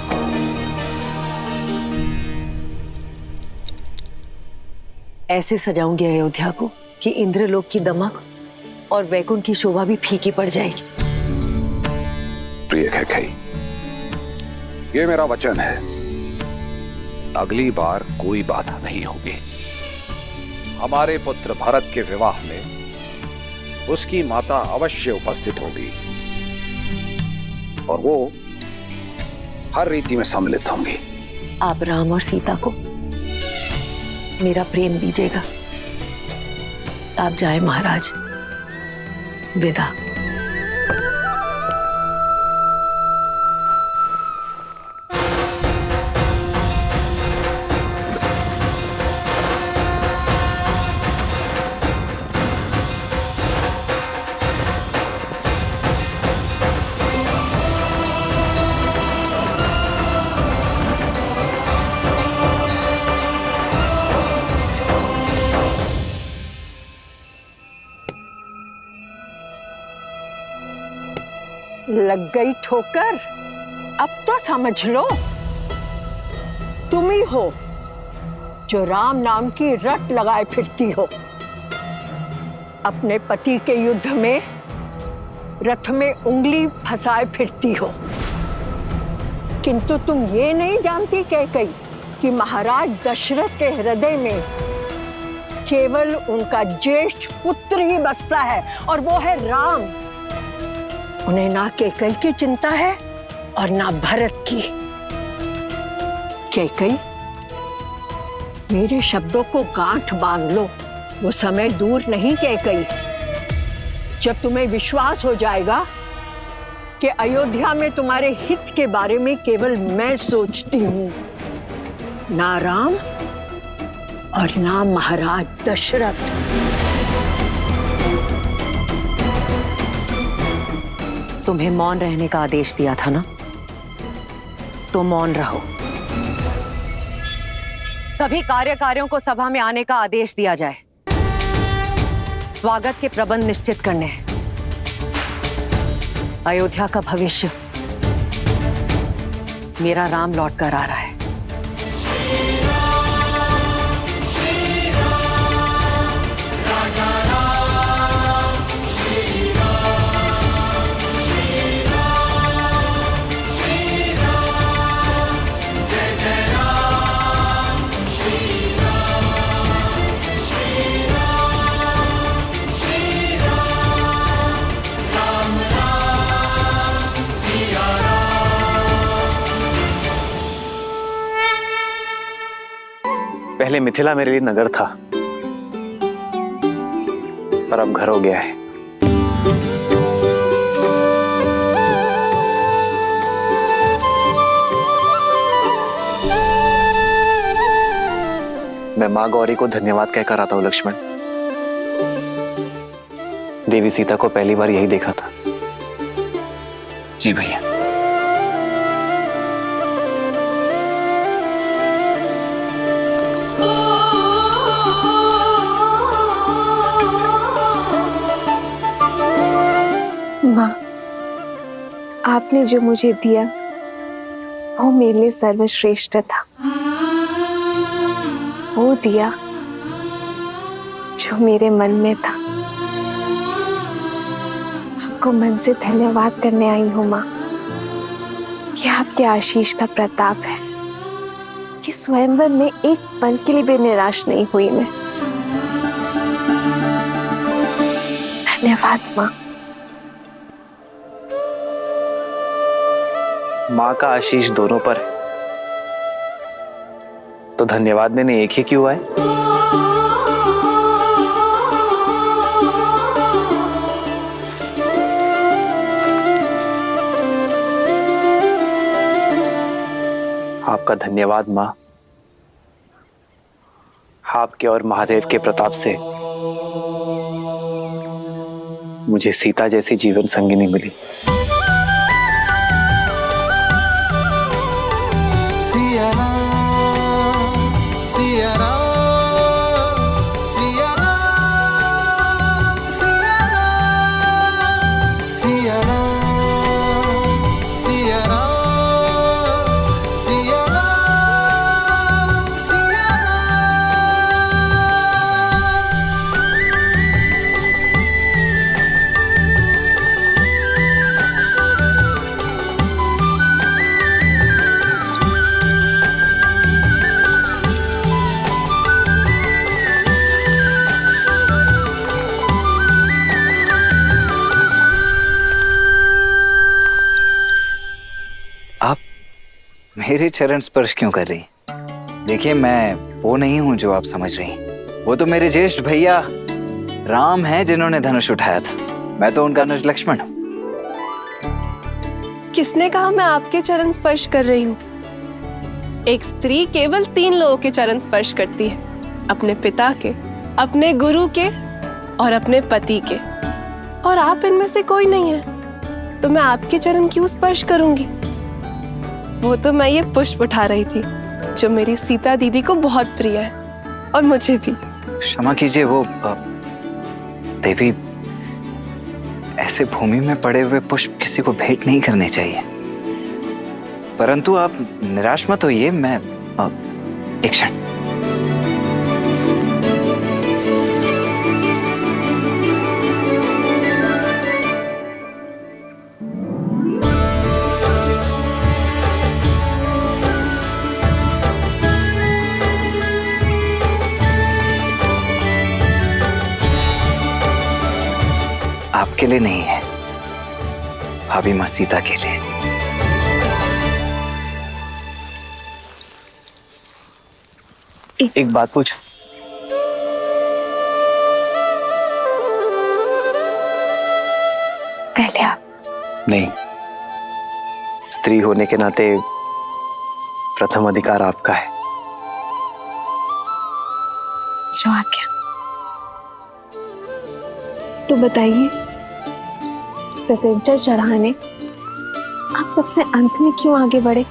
ऐसे सजाऊंगी अयोध्या को कि इंद्रलोक की दमक और वैकुंठ की शोभा भी फीकी पड़ जाएगी। प्रिय कैकेयी, ये मेरा वचन है, अगली बार कोई बाधा नहीं होगी। हमारे पुत्र भरत के विवाह में उसकी माता अवश्य उपस्थित होगी और वो हर रीति में सम्मिलित होंगी। आप राम और सीता को मेरा प्रेम दीजिएगा। आप जाए महाराज, विदा। लग गई ठोकर? अब तो समझ लो, तुम ही हो जो राम नाम की रट लगाए फिरती हो। अपने पति के युद्ध में रथ में उंगली फंसाए फिरती हो, किंतु तुम ये नहीं जानती कैकई कि महाराज दशरथ के हृदय में केवल उनका ज्येष्ठ पुत्र ही बसता है, और वो है राम। उन्हें ना कैकई की चिंता है और ना भरत की। कैकई, मेरे शब्दों को गांठ बांध लो, वो समय दूर नहीं कैकई जब तुम्हें विश्वास हो जाएगा कि अयोध्या में तुम्हारे हित के बारे में केवल मैं सोचती हूं, ना राम और ना महाराज दशरथ। तुम्हें मौन रहने का आदेश दिया था ना, तो मौन रहो। सभी कार्यकारियों को सभा में आने का आदेश दिया जाए। स्वागत के प्रबंध निश्चित करने हैं। अयोध्या का भविष्य मेरा राम लौट कर आ रहा है। पहले मिथिला मेरे लिए नगर था, पर अब घर हो गया है। मैं मां गौरी को धन्यवाद कहकर आता हूं लक्ष्मण। देवी सीता को पहली बार यही देखा था। जी भैया। माँ, आपने जो मुझे दिया वो मेरे लिए सर्वश्रेष्ठ था। वो दिया जो मेरे मन में था। आपको मन से धन्यवाद करने आई हूँ माँ। ये आपके आशीष का प्रताप है कि स्वयंवर में एक पल के लिए भी निराश नहीं हुई मैं। धन्यवाद माँ। माँ का आशीष दोनों पर है, तो धन्यवाद देने एक ही क्यों आए? आपका धन्यवाद माँ। आपके और महादेव के प्रताप से मुझे सीता जैसी जीवन संगिनी मिली। सिया राम, सिया राम, सिया राम, सिया राम, सिया राम, सिया राम, सिया राम, सिया आप मेरे चरण स्पर्श क्यों कर रही? देखिए, मैं वो नहीं हूं जो आप समझ रही हैं। वो तो मेरे ज्येष्ठ भैया राम हैं जिन्होंने धनुष उठाया था। मैं तो उनका अनुज लक्ष्मण हूं। किसने कहा मैं आपके चरण स्पर्श कर रही हूँ? एक स्त्री केवल 3 लोगों के चरण स्पर्श करती है, अपने पिता के, अपने गुरु के और अपने पति के। और आप इनमें से कोई नहीं है, तो मैं आपके चरण क्यों स्पर्श करूंगी? वो तो मैं ये पुष्प उठा रही थी जो मेरी सीता दीदी को बहुत प्रिय है, और मुझे भी। क्षमा कीजिए, वो देवी ऐसे भूमि में पड़े हुए पुष्प किसी को भेंट नहीं करने चाहिए। परंतु आप निराश मत होइए, मैं एक क्षण। आपके लिए नहीं है, भाभी मां सीता के लिए। एक बात पूछ। पहले आप। नहीं, स्त्री होने के नाते प्रथम अधिकार आपका है। जो आज्ञा। तो बताइए, प्रत्यंचा चढ़ाने आप सबसे अंत में क्यों आगे बढ़े?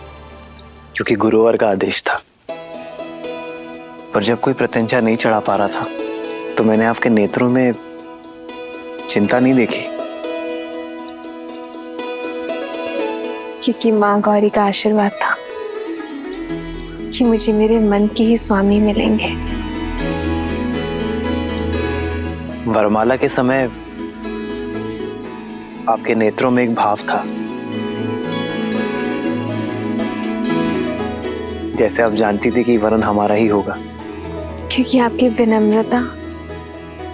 क्योंकि गुरुवर का आदेश था। पर जब कोई प्रत्यंचा नहीं चढ़ा पा रहा था तो मैंने आपके नेत्रों में चिंता नहीं देखी। क्योंकि माँ गौरी का आशीर्वाद था कि मुझे मेरे मन के ही स्वामी मिलेंगे। वरमाला के समय आपके नेत्रों में एक भाव था, जैसे आप जानती थी कि वरन हमारा ही होगा। क्योंकि आपकी विनम्रता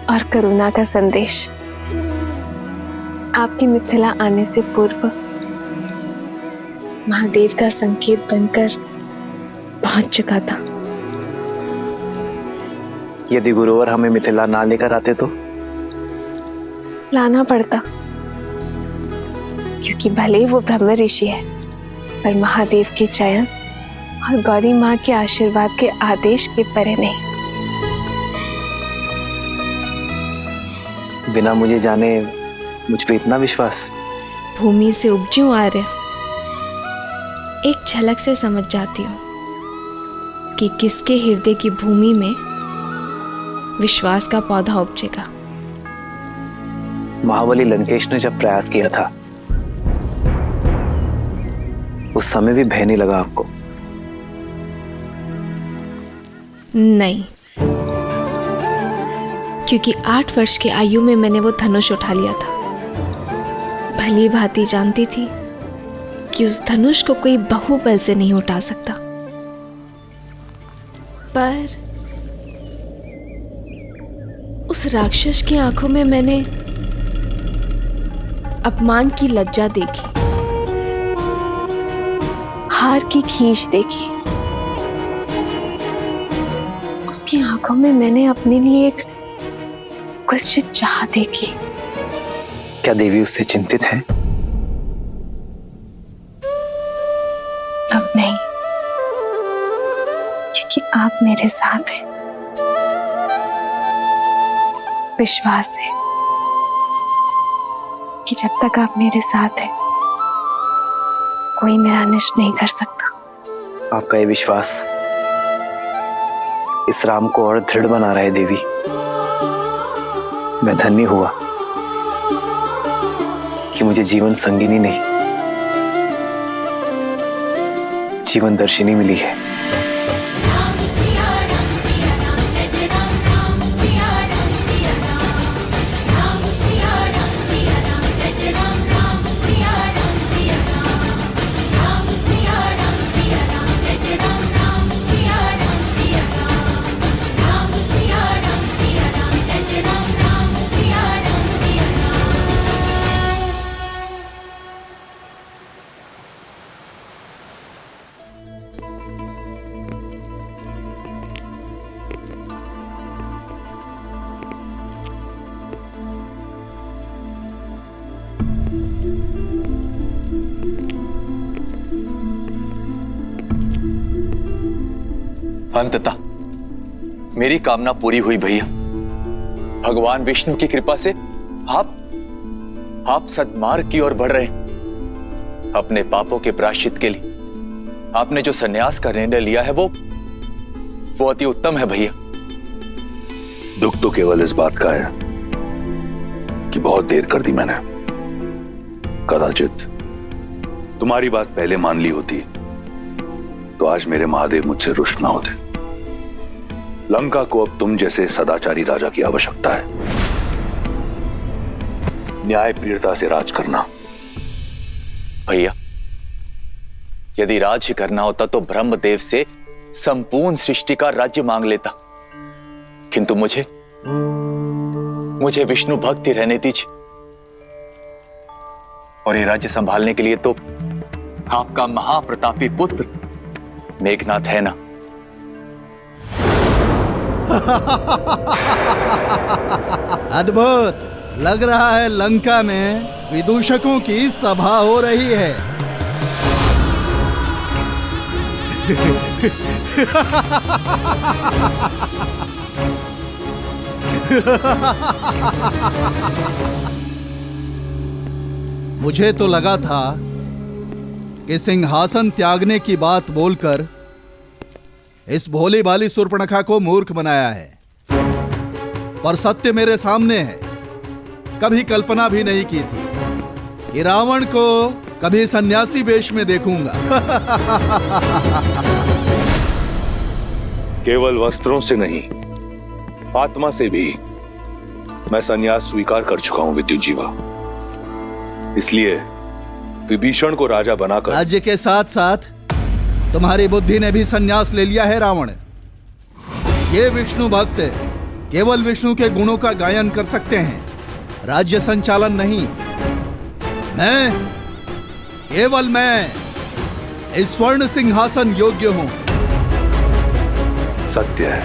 और करुणा का संदेश आपकी मिथिला आने से पूर्व महादेव का संकेत बनकर पहुंच चुका था। यदि गुरुवर हमें मिथिला ना लेकर आते तो लाना पड़ता, क्योंकि भले ही वो ब्रह्म ऋषि है, पर महादेव के चयन और गौरी माँ के आशीर्वाद के आदेश के परे नहीं। बिना मुझे जाने मुझ पे इतना विश्वास? भूमि से उपजूं आर्य, एक झलक से समझ जाती हूँ कि किसके हृदय की भूमि में विश्वास का पौधा उपजेगा। महाबली लंकेश ने जब प्रयास किया था उस समय भी भय नहीं लगा आपको? नहीं, क्योंकि 8 वर्ष की आयु में मैंने वो धनुष उठा लिया था। भली भांति जानती थी कि उस धनुष को कोई बाहुबल से नहीं उठा सकता। पर उस राक्षस की आंखों में मैंने अपमान की लज्जा देखी, हार की खींच देखी। उसकी आंखों में मैंने अपने लिए एक कुलसित चाह देखी। क्या देवी उससे चिंतित है? अब नहीं, क्योंकि आप मेरे साथ हैं। विश्वास है कि जब तक आप मेरे साथ हैं कोई मेरा नष्ट नहीं कर सकता। आपका ये विश्वास इस राम को और दृढ़ बना रहा है देवी। मैं धन्य हुआ कि मुझे जीवन संगिनी नहीं, जीवन दर्शिनी मिली है। अंततः मेरी कामना पूरी हुई भैया। भगवान विष्णु की कृपा से आप सद्मार्ग की ओर बढ़ रहे हैं। अपने पापों के प्रायश्चित के लिए आपने जो संन्यास का निर्णय लिया है वो अति उत्तम है भैया। दुख तो केवल इस बात का है कि बहुत देर कर दी मैंने। कदाचित तुम्हारी बात पहले मान ली होती तो आज मेरे महादेव मुझसे रुष्ट ना होते। लंका को अब तुम जैसे सदाचारी राजा की आवश्यकता है। न्याय प्रियता से राज करना। भैया, यदि राज्य करना होता तो ब्रह्मदेव से संपूर्ण सृष्टि का राज्य मांग लेता, किंतु मुझे विष्णु भक्ति रहने दीजिए। और ये राज्य संभालने के लिए तो आपका महाप्रतापी पुत्र मेघनाथ है ना। अद्भुत लग रहा है, लंका में विदूषकों की सभा हो रही है। मुझे तो लगा था कि सिंहासन त्यागने की बात बोलकर इस भोली भाली शूर्पणखा को मूर्ख बनाया है, पर सत्य मेरे सामने है। कभी कल्पना भी नहीं की थी कि रावण को कभी सन्यासी वेश में देखूंगा। केवल वस्त्रों से नहीं, आत्मा से भी मैं संन्यास स्वीकार कर चुका हूं विद्युजीवा। इसलिए विभीषण को राजा बनाकर राज्य के साथ साथ तुम्हारी बुद्धि ने भी संन्यास ले लिया है रावण। ये विष्णु भक्त केवल विष्णु के गुणों का गायन कर सकते हैं, राज्य संचालन नहीं। केवल मैं इस स्वर्ण सिंहासन योग्य हूं। सत्य है,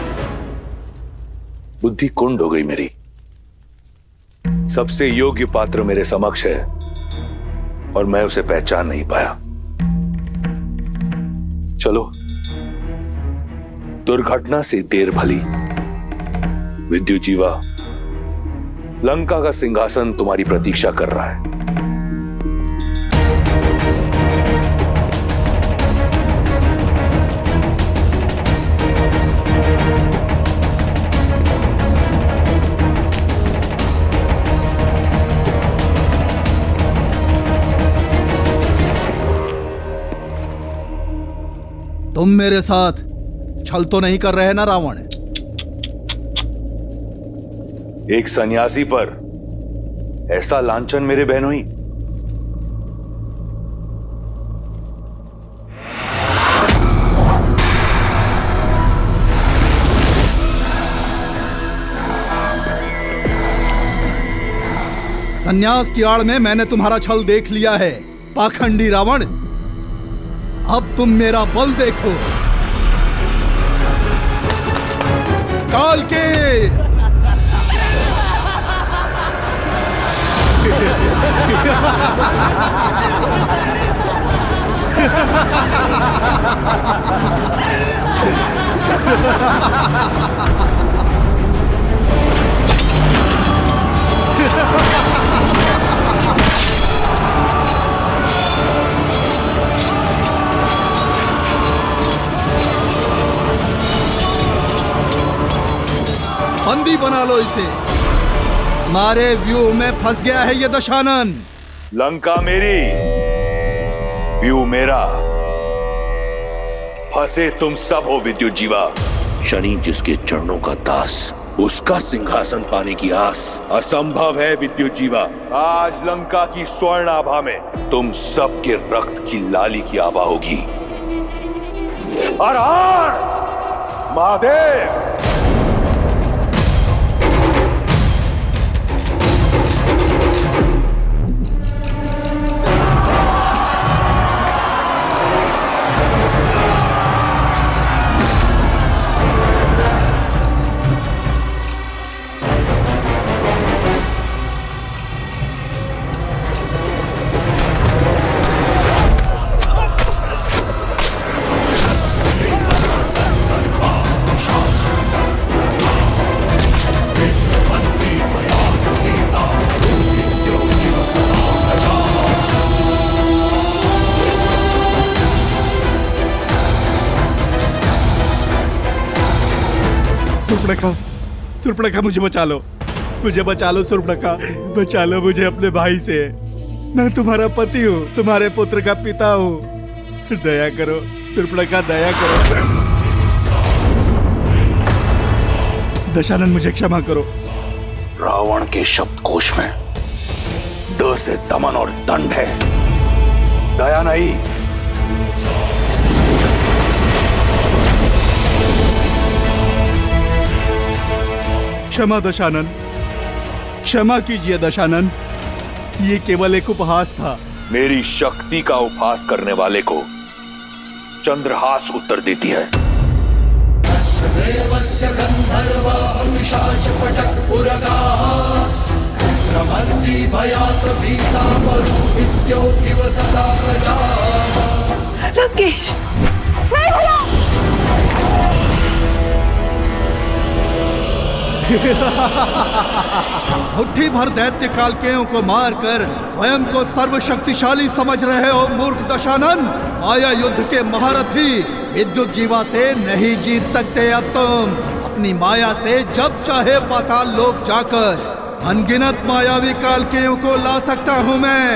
बुद्धि कुंड हो गई मेरी। सबसे योग्य पात्र मेरे समक्ष है और मैं उसे पहचान नहीं पाया। चलो, दुर्घटना से देर भली। विद्युजीवा, लंका का सिंहासन तुम्हारी प्रतीक्षा कर रहा है। तुम मेरे साथ छल तो नहीं कर रहे ना रावण? एक सन्यासी पर ऐसा लांछन मेरे बहनोई। सन्यास की आड़ में मैंने तुम्हारा छल देख लिया है, पाखंडी रावण। अब तुम मेरा बल देखो। काल के बंदी बना लो इसे। हमारे व्यू में फंस गया है ये दशानन। लंका मेरी, व्यू मेरा, फंसे तुम सब हो विद्युजीवा। शनि जिसके चरणों का दास, उसका सिंहासन पाने की आस असंभव है विद्युजीवा। आज लंका की स्वर्ण आभा में तुम सबके रक्त की लाली की आभा होगी। हर हर महादेव। सुर्पणखा मुझे बचा लो, मुझे बचा लो सुर्पणखा, बचा लो मुझे अपने भाई से। मैं तुम्हारा पति हूँ, तुम्हारे पुत्र का पिता हूँ। दया करो शूर्पणखा, दया करो। दशानन मुझे क्षमा करो। रावण के शब्दकोश में द से दमन और दंड है, दया नहीं। क्षमा दशानन, क्षमा कीजिए दशानन, ये केवल एक उपहास था। मेरी शक्ति का उपहास करने वाले को चंद्रहास उत्तर देती है। देवस्य गंधर्वाः पिशाचपटकपुरगाः रुद्रमर्दी भयात् भीता मरुदित्योऽखिव सदा प्रजा। लंकेश, नहीं भैया। मुट्ठी भर दैत्य कालकेयों को मारकर स्वयं को सर्वशक्तिशाली समझ रहे हो मूर्ख दशानन। माया युद्ध के महारथी विद्युत जीवा से नहीं जीत सकते। अब तुम अपनी माया से जब चाहे पाताल लोक जाकर अनगिनत मायावी कालकेयों को ला सकता हूँ मैं।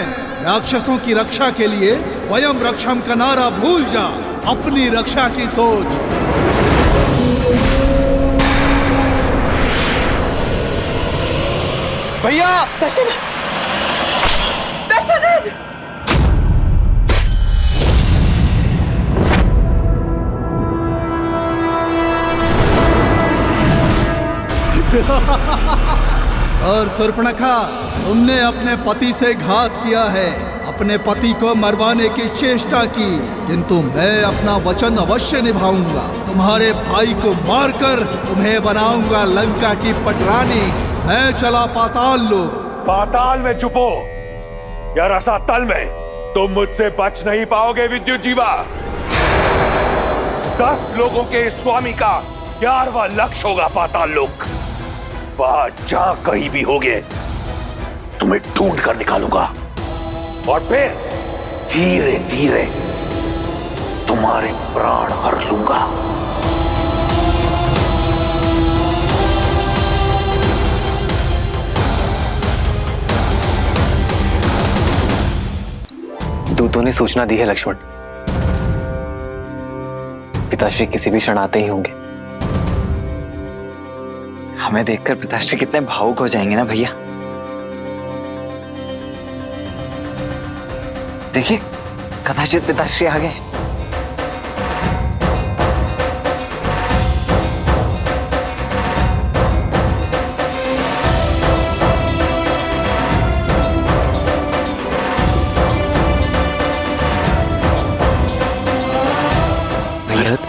राक्षसों की रक्षा के लिए वयम रक्षम का नारा भूल जा, अपनी रक्षा की सोच। भैया, दशानन, दशानन। और शूर्पणखा, तुमने अपने पति से घात किया है, अपने पति को मरवाने की चेष्टा की, किंतु मैं अपना वचन अवश्य निभाऊंगा। तुम्हारे भाई को मारकर तुम्हें बनाऊंगा लंका की पटरानी। मैं चला पाताल लोक। पाताल में छुपो या रसातल में, तुम मुझसे बच नहीं पाओगे विद्युत जीवा। 10 लोगों के इस स्वामी का 11वां लक्ष्य होगा पाताल लोक। वहां जहां कहीं भी होगे तुम्हें ढूंढ कर निकालूंगा और फिर धीरे धीरे तुम्हारे प्राण हर लूंगा। दूतों ने सूचना दी है लक्ष्मण, पिताश्री किसी भी क्षण आते ही होंगे। हमें देखकर पिताश्री कितने भावुक हो जाएंगे ना भैया। देखिए कदाचित पिताश्री आ गए। भरत,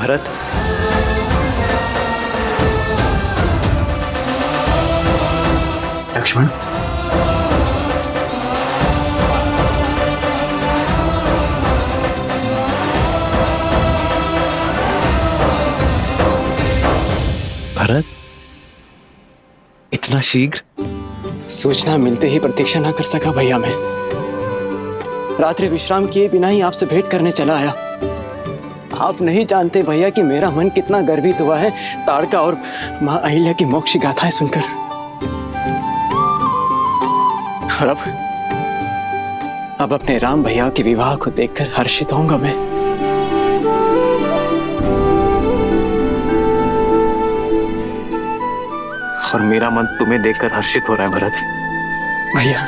भरत, लक्ष्मण, भरत, इतना शीघ्र? सूचना मिलते ही प्रतीक्षा ना कर सका भैया मैं। रात्रि विश्राम किए बिना ही आपसे भेंट करने चला आया। आप नहीं जानते भैया कि मेरा मन कितना गर्वित हुआ है ताड़का और मां अहिल्या की मोक्ष गाथाएं सुनकर। और अब अपने राम भैया के विवाह को देखकर हर्षित होऊंगा मैं। और मेरा मन तुम्हें देखकर हर्षित हो रहा है भरत। भैया,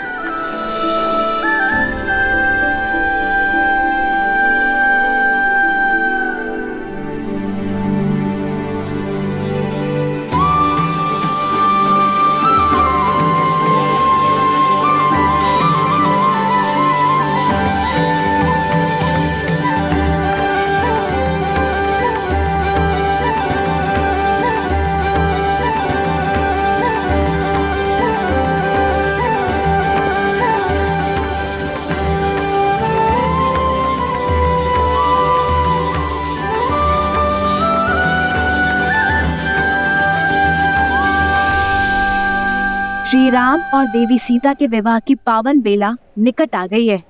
श्री राम और देवी सीता के विवाह की पावन बेला निकट आ गई है।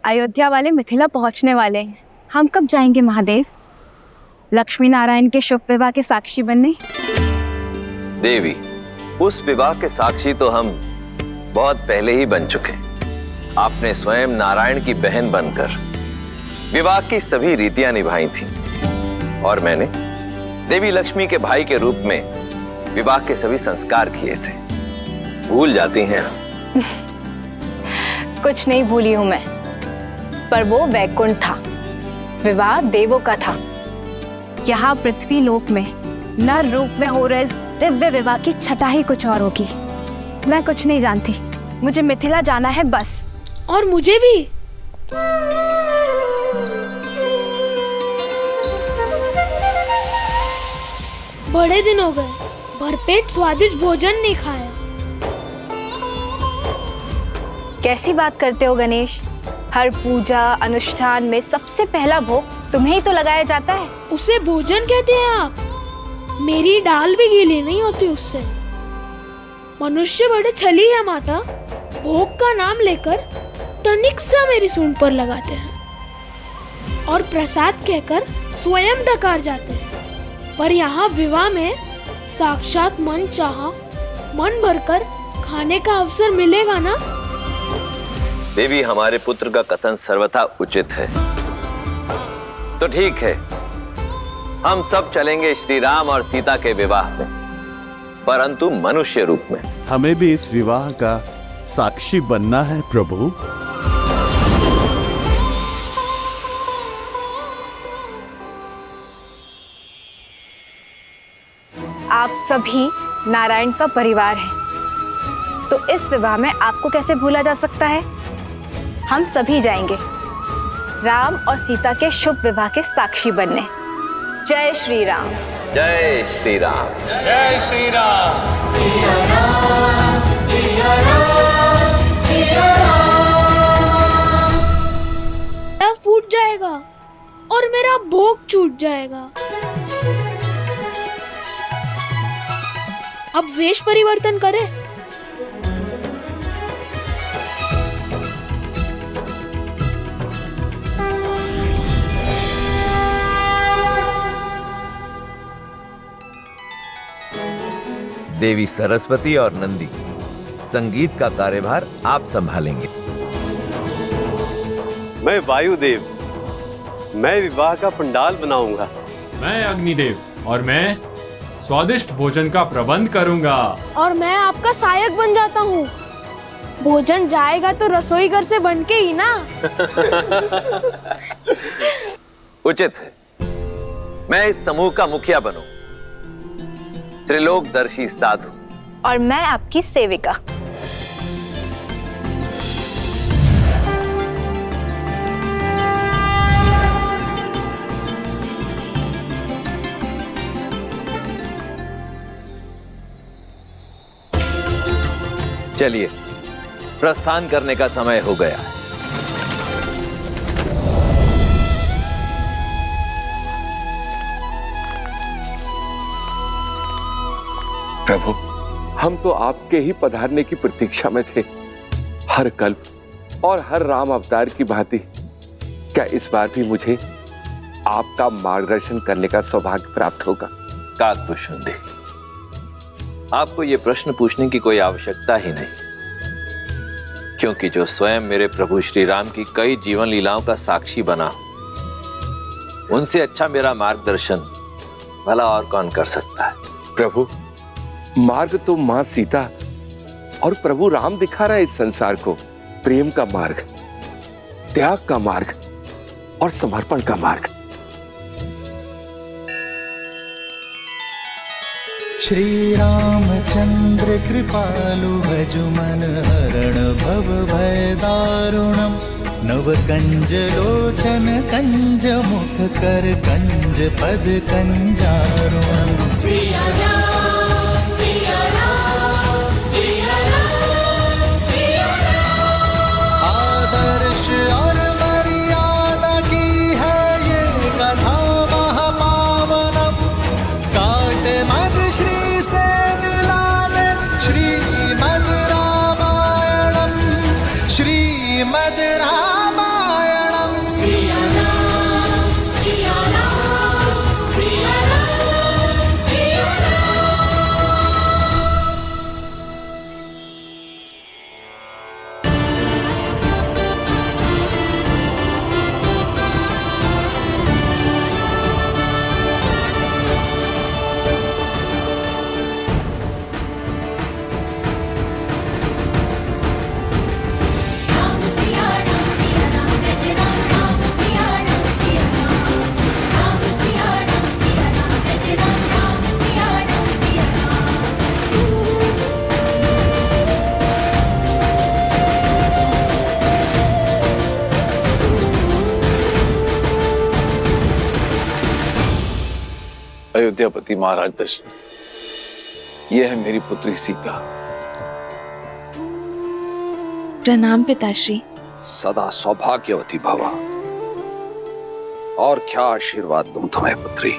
अयोध्या वाले मिथिला पहुंचने वाले हैं। हम कब जाएंगे महादेव लक्ष्मी नारायण के शुभ विवाह के साक्षी बनने? देवी, उस विवाह के साक्षी तो हम बहुत पहले ही बन चुके। आपने स्वयं नारायण की बहन बनकर विवाह की सभी रीतियां निभाई थी और मैंने देवी लक्ष्मी के भाई के रूप में विवाह के सभी संस्कार किए थे। भूल जाती हैं आप। कुछ नहीं भूली हूं मैं, पर वो वैकुंठ था, विवाह देवों का था। यहाँ पृथ्वी लोक में नर रूप में हो रहे इस दिव्य विवाह की छटा ही कुछ और होगी। मैं कुछ नहीं जानती, मुझे मिथिला जाना है बस। और मुझे भी। बड़े दिन हो गए, भरपेट स्वादिष्ट भोजन नहीं खाया। कैसी बात करते हो गणेश? हर पूजा अनुष्ठान में सबसे पहला भोग तुम्हें ही तो लगाया जाता है। उसे भोजन कहते हैं आप? मेरी डाल भी गीली नहीं होती उससे। मनुष्य बड़े छली है माता, भोग का नाम लेकर तनिक सा मेरी सूंड पर लगाते हैं और प्रसाद कहकर स्वयं डकार जाते हैं। पर यहाँ विवाह में साक्षात मन चाहा मन भरकर खाने का अवसर मिलेगा ना? देवी, हमारे पुत्र का कथन सर्वथा उचित है। तो ठीक है, हम सब चलेंगे श्री राम और सीता के विवाह में, परंतु मनुष्य रूप में। हमें भी इस विवाह का साक्षी बनना है प्रभु। आप सभी नारायण का परिवार है, तो इस विवाह में आपको कैसे भूला जा सकता है? हम सभी जाएंगे राम और सीता के शुभ विवाह के साक्षी बनने। जय श्री राम। जय श्री राम। जय श्री राम। सिया राम, सिया राम, सिया राम। मेरा फूट जाएगा और मेरा भोग छूट जाएगा। अब वेश परिवर्तन करें। देवी सरस्वती और नंदी, संगीत का कार्यभार आप संभालेंगे। मैं वायुदेव, मैं विवाह का पंडाल बनाऊंगा। मैं अग्निदेव और मैं स्वादिष्ट भोजन का प्रबंध करूंगा। और मैं आपका सहायक बन जाता हूँ। भोजन जाएगा तो रसोई घर से बन के ही ना। उचित है, मैं इस समूह का मुखिया बनूं, त्रिलोकदर्शी साधु। और मैं आपकी सेविका। चलिए, प्रस्थान करने का समय हो गया। प्रभु, हम तो आपके ही पधारने की प्रतीक्षा में थे। हर कल्प और हर राम अवतार की भांति क्या इस बार भी मुझे आपका मार्गदर्शन करने का सौभाग्य प्राप्त होगा? काकभूषुंडी, आपको यह प्रश्न पूछने की कोई आवश्यकता ही नहीं, क्योंकि जो स्वयं मेरे प्रभु श्री राम की कई जीवन लीलाओं का साक्षी बना, उनसे अच्छा मेरा मार्गदर्शन भला और कौन कर सकता है? प्रभु, मार्ग तो मां सीता और प्रभु राम दिखा रहा है इस संसार को। प्रेम का मार्ग, त्याग का मार्ग और समर्पण का मार्ग। श्री रामचंद्र कृपालु भजु मन हरण भव भय दारुणम। नव कंज लोचन कंज मुख कर कंज पद कंजारुणम। सिया राम, सिया राम, सिया राम, सिया राम। आदर्श और मर्यादा की है ये कथा महापावनम। काट मद श्री से मिला दे श्रीमद् रामायणम, श्रीमद् रामायणम। सिया राम, अयोध्यापति महाराज दशरथ, यह है मेरी पुत्री सीता। प्रणाम पिताश्री। सदा सौभाग्यवती भवा। और क्या आशीर्वाद दूं तुम्हें पुत्री।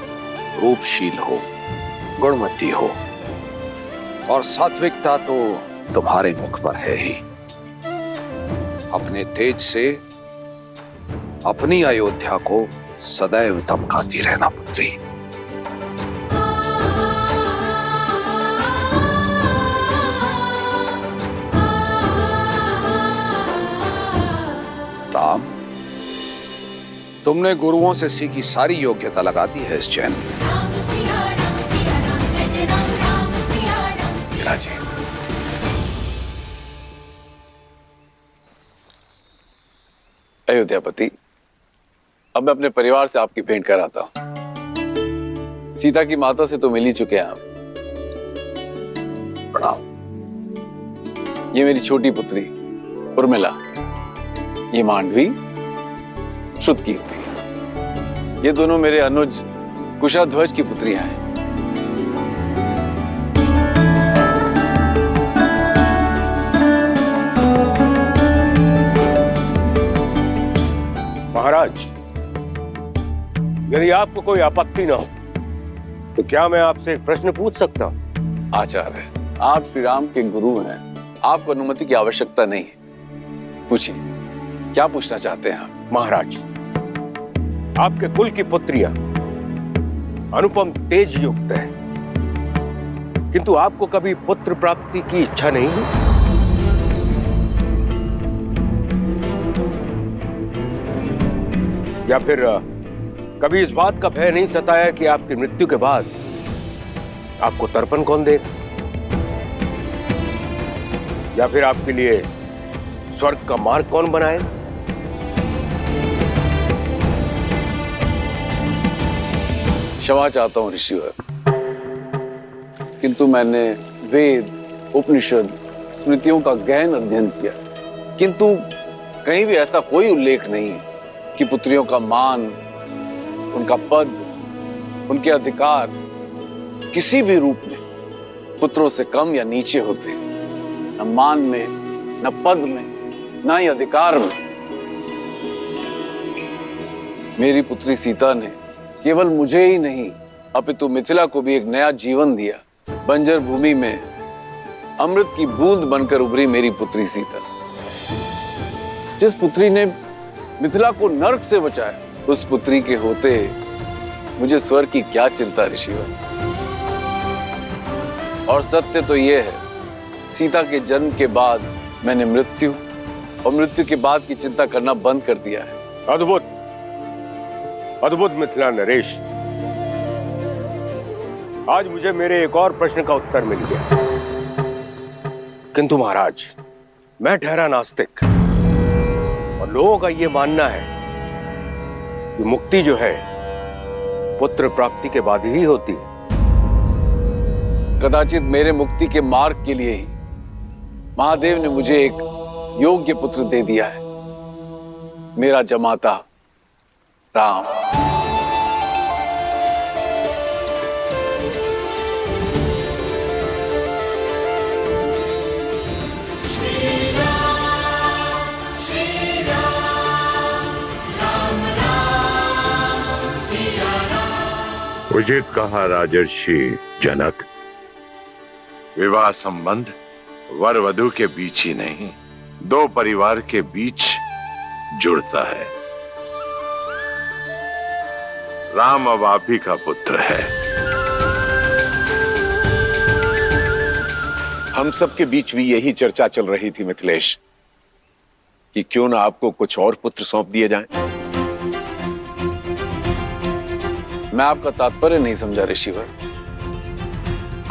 रूपशील हो, गुणवती हो, और सात्विकता तो तुम्हारे मुख पर है ही। अपने तेज से अपनी अयोध्या को सदैव दमकाती रहना पुत्री। राम, तुमने गुरुओं से सीखी सारी योग्यता लगा दी है इस चैन में। राजी, अयोध्यापति, अब मैं अपने परिवार से आपकी भेंट कराता हूं। सीता की माता से तो मिल ही चुके हैं आप। प्रणाम। ये मेरी छोटी पुत्री उर्मिला, ये मांडवी श्रुतकीर्ति। ये दोनों मेरे अनुज कुशाध्वज की पुत्रियां हैं। महाराज, यदि आपको कोई आपत्ति ना हो तो क्या मैं आपसे एक प्रश्न पूछ सकता हूं? आचार्य, आप श्री राम के गुरु हैं, आपको अनुमति की आवश्यकता नहीं है। पूछिए, क्या पूछना चाहते हैं आप? महाराज, आपके कुल की पुत्रियां अनुपम तेज युक्त है, किंतु आपको कभी पुत्र प्राप्ति की इच्छा नहीं है? या फिर कभी इस बात का भय नहीं सताया कि आपकी मृत्यु के बाद आपको तर्पण कौन देगा, या फिर आपके लिए स्वर्ग का मार्ग कौन बनाएगा? क्षमा चाहता हूं ऋषिवर, किंतु मैंने वेद, उपनिषद, स्मृतियों का गहन अध्ययन किया, किंतु कहीं भी ऐसा कोई उल्लेख नहीं है कि पुत्रियों का मान, उनका पद, उनके अधिकार किसी भी रूप में पुत्रों से कम या नीचे होते हैं। न मान में, न पद में, न ही अधिकार में। मेरी पुत्री सीता ने केवल मुझे ही नहीं अपितु मिथिला को भी एक नया जीवन दिया। बंजर भूमि में अमृत की बूंद बनकर उभरी मेरी पुत्री सीता। जिस पुत्री ने मिथिला को नरक से बचाया, उस पुत्री के होते मुझे स्वर्ग की क्या चिंता ऋषिवर। और सत्य तो यह है, सीता के जन्म के बाद मैंने मृत्यु और मृत्यु के बाद की चिंता करना बंद कर दिया है। अद्भुत, अद्भुत मिथिला नरेश। आज मुझे मेरे एक और प्रश्न का उत्तर मिल गया। किंतु महाराज, मैं ठहरा नास्तिक, और लोगों का यह मानना है कि मुक्ति जो है पुत्र प्राप्ति के बाद ही होती है। कदाचित मेरे मुक्ति के मार्ग के लिए ही महादेव ने मुझे एक योग्य पुत्र दे दिया है, मेरा जमाता राम। उचित कहा राजर्षि जनक, विवाह संबंध वर वधु के बीच ही नहीं, दो परिवार के बीच जुड़ता है। राम अब आप ही का पुत्र है। हम सबके बीच भी यही चर्चा चल रही थी मिथिलेश, कि क्यों ना आपको कुछ और पुत्र सौंप दिए जाएं। मैं आपका तात्पर्य नहीं समझा ऋषिवर।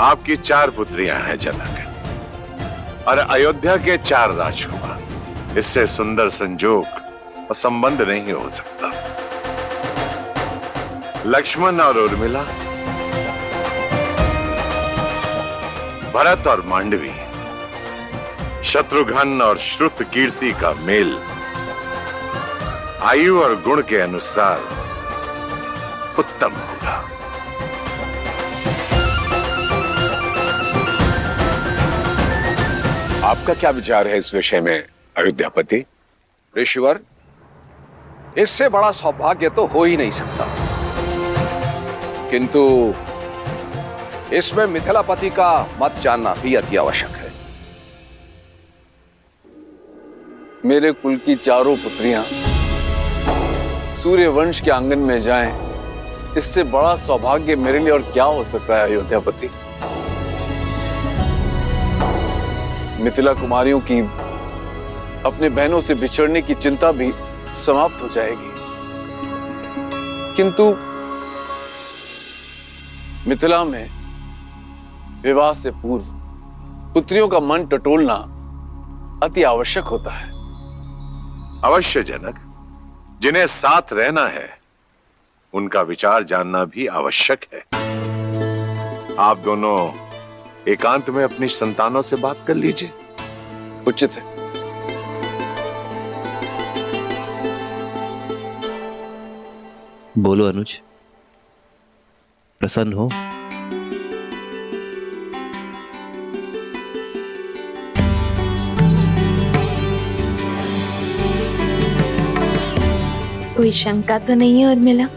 आपकी 4 पुत्रियां हैं जनक, और अयोध्या के 4 राजकुमार। इससे सुंदर संजोग और संबंध नहीं हो सकता। लक्ष्मण और उर्मिला, भरत और मांडवी, शत्रुघ्न और श्रुतकीर्ति का मेल आयु और गुण के अनुसार उत्तम होगा। आपका क्या विचार है इस विषय में अयोध्यापति? ऋषिवर, इससे बड़ा सौभाग्य तो हो ही नहीं सकता, किंतु इसमें मिथिलापति का मत जानना भी अति आवश्यक है। मेरे कुल की चारों पुत्रियां सूर्य वंश के आंगन में जाएं, इससे बड़ा सौभाग्य मेरे लिए और क्या हो सकता है अयोध्यापति। मिथिला कुमारियों की अपने बहनों से बिछड़ने की चिंता भी समाप्त हो जाएगी, किंतु मिथिला में विवाह से पूर्व पुत्रियों का मन टटोलना अति आवश्यक होता है। अवश्य जनक, जिन्हें साथ रहना है उनका विचार जानना भी आवश्यक है। आप दोनों एकांत में अपनी संतानों से बात कर लीजिए। उचित है। बोलो अनुज, प्रसन्न हो? कोई शंका तो नहीं है उर्मिला?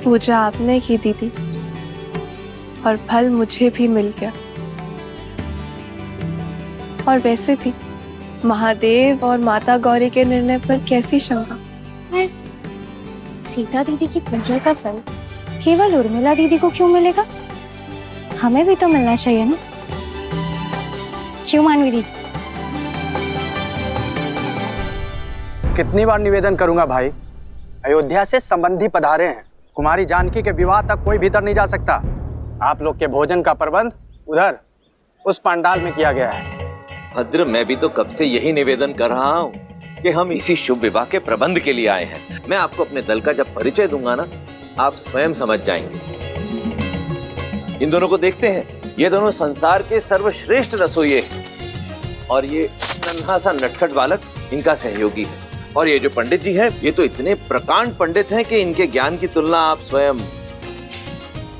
पूजा आपने की दीदी, और फल मुझे भी मिल गया। और वैसे भी महादेव और माता गौरी के निर्णय पर कैसी शंका? पर सीता दीदी की पूजा का फल केवल उर्मिला दीदी को क्यों मिलेगा? हमें भी तो मिलना चाहिए ना, क्यों मानवी दीदी? कितनी बार निवेदन करूंगा भाई, अयोध्या से संबंधी पधारे हैं। कुमारी जानकी के विवाह तक कोई भीतर नहीं जा सकता। आप लोग के भोजन का प्रबंध उधर उस पंडाल में किया गया है। भद्र, मैं भी तो कब से यही निवेदन कर रहा हूँ कि हम इसी शुभ विवाह के प्रबंध के लिए आए हैं। मैं आपको अपने दल का जब परिचय दूंगा ना, आप स्वयं समझ जाएंगे। इन दोनों को देखते हैं, ये दोनों संसार के सर्वश्रेष्ठ रसोइये हैं, और ये नन्हा सा नटखट बालक इनका सहयोगी है। और ये जो पंडित जी हैं, ये तो इतने प्रकांड पंडित हैं कि इनके ज्ञान की तुलना आप स्वयं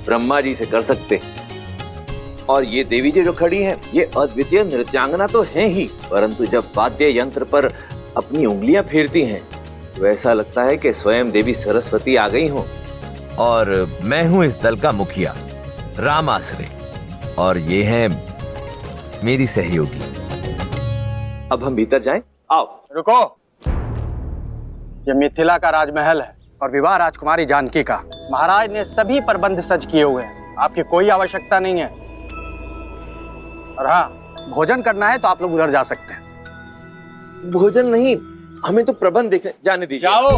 ब्रह्मा जी से कर सकते हैं। और ये देवी जी जो खड़ी हैं, ये अद्वितीय नृत्यांगना तो हैं ही, परंतु जब वाद्य यंत्र पर अपनी उंगलियां फेरती हैं तो ऐसा लगता है कि स्वयं देवी सरस्वती आ गई हो। और मैं हूं इस दल का मुखिया राम आसरे, और ये हैं मेरी सहयोगी। अब हम भीतर जाएं? आओ। रुको, ये मिथिला का राजमहल है और विवाह राजकुमारी जानकी का। महाराज ने सभी प्रबंध सज किए हुए हैं, आपकी कोई आवश्यकता नहीं है। और हाँ, भोजन करना है तो आप लोग उधर जा सकते हैं। भोजन नहीं, हमें तो प्रबंध देखने जाने दीजिए। जाओ।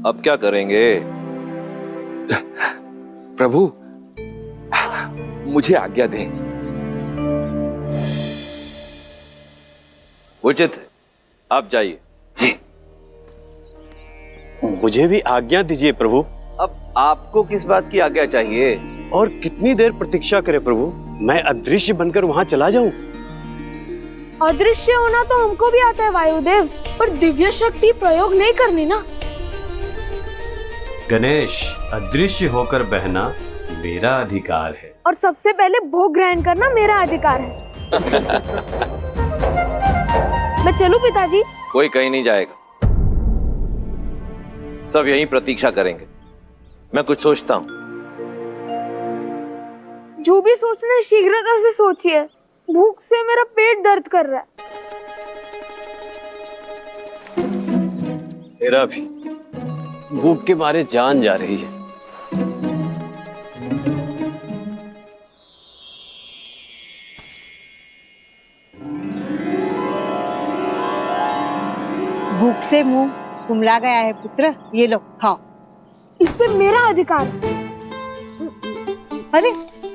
अब क्या करेंगे? प्रभु, मुझे आज्ञा दें। उचित है, आप जाइए। जी। मुझे भी आज्ञा दीजिए प्रभु। अब आपको किस बात की आज्ञा चाहिए? और कितनी देर प्रतीक्षा करें प्रभु? मैं अदृश्य बनकर वहां चला जाऊं? अदृश्य होना तो हमको भी आता है वायुदेव, पर दिव्य शक्ति प्रयोग नहीं करनी ना। गणेश, अदृश्य होकर बहना मेरा अधिकार है, और सबसे पहले भोग ग्रहण करना मेरा अधिकार है। मैं चलूं पिताजी? कोई कहीं नहीं जाएगा, सब यहीं प्रतीक्षा करेंगे। मैं कुछ सोचता हूँ। जो भी सोचना है शीघ्रता से सोचिए, भूख से मेरा पेट दर्द कर रहा है। मेरा भी भूख के मारे जान जा रही है। भूख से मुंह कुमला गया है पुत्र, ये लो खाओ। इस पे मेरा अधिकार। अरे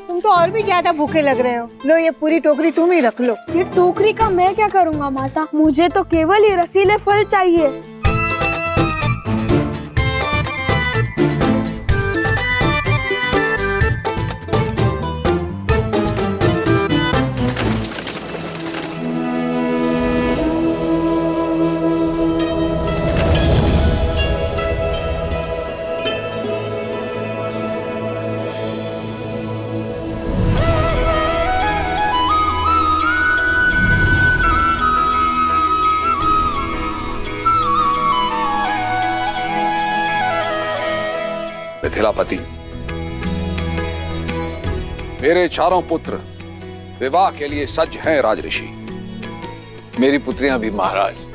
तुम तो और भी ज्यादा भूखे लग रहे हो। लो ये पूरी टोकरी तुम ही रख लो। ये टोकरी का मैं क्या करूंगा माता? मुझे तो केवल ये रसीले फल चाहिए। मिथिलापति, मेरे चारों पुत्र विवाह के लिए सज्ज हैं राजऋषि। मेरी पुत्रियां भी महाराज।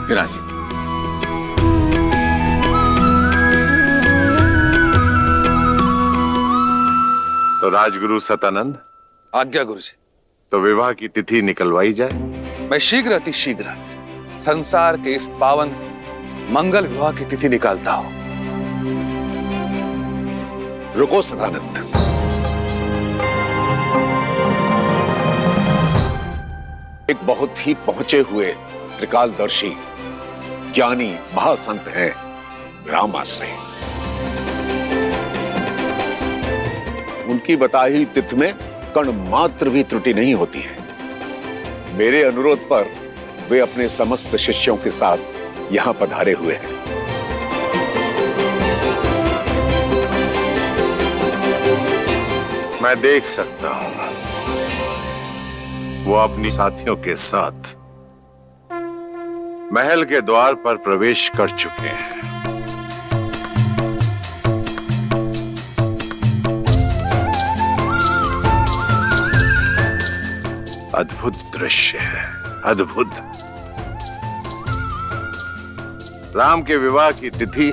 विराजी। तो राजगुरु सतानंद, आज्ञा गुरुजी। तो विवाह की तिथि निकलवाई जाए। मैं शीघ्र अति शीघ्र संसार के इस पावन मंगल विवाह की तिथि निकालता हूं। रुको सदानंद, एक बहुत ही पहुंचे हुए त्रिकालदर्शी ज्ञानी महासंत हैं रामाश्रय। उनकी बताई तिथि में कण मात्र भी त्रुटि नहीं होती है। मेरे अनुरोध पर वे अपने समस्त शिष्यों के साथ यहां पधारे हुए हैं। मैं देख सकता हूं वो अपनी साथियों के साथ महल के द्वार पर प्रवेश कर चुके हैं। अद्भुत दृश्य है, अद्भुत। राम के विवाह की तिथि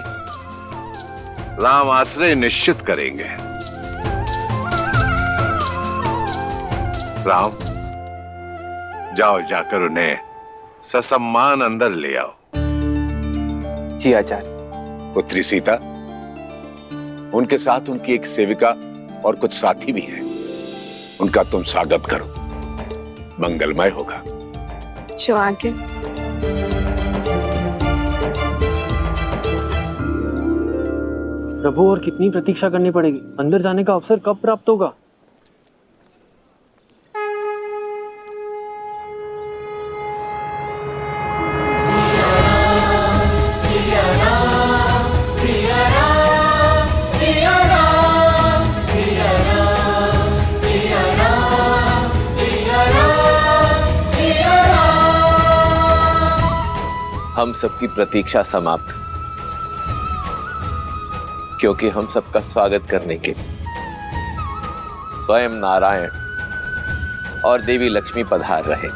राम आश्रय निश्चित करेंगे। राम, जाओ जाकर उन्हें ससम्मान अंदर ले आओ। जी आचार्य। पुत्री सीता, उनके साथ उनकी एक सेविका और कुछ साथी भी हैं। उनका तुम स्वागत करो, मंगलमय होगा। जो आगे। प्रभु, और कितनी प्रतीक्षा करनी पड़ेगी? अंदर जाने का अवसर कब प्राप्त होगा? हम सबकी प्रतीक्षा समाप्त, क्योंकि हम सबका स्वागत करने के लिए स्वयं नारायण और देवी लक्ष्मी पधार रहे।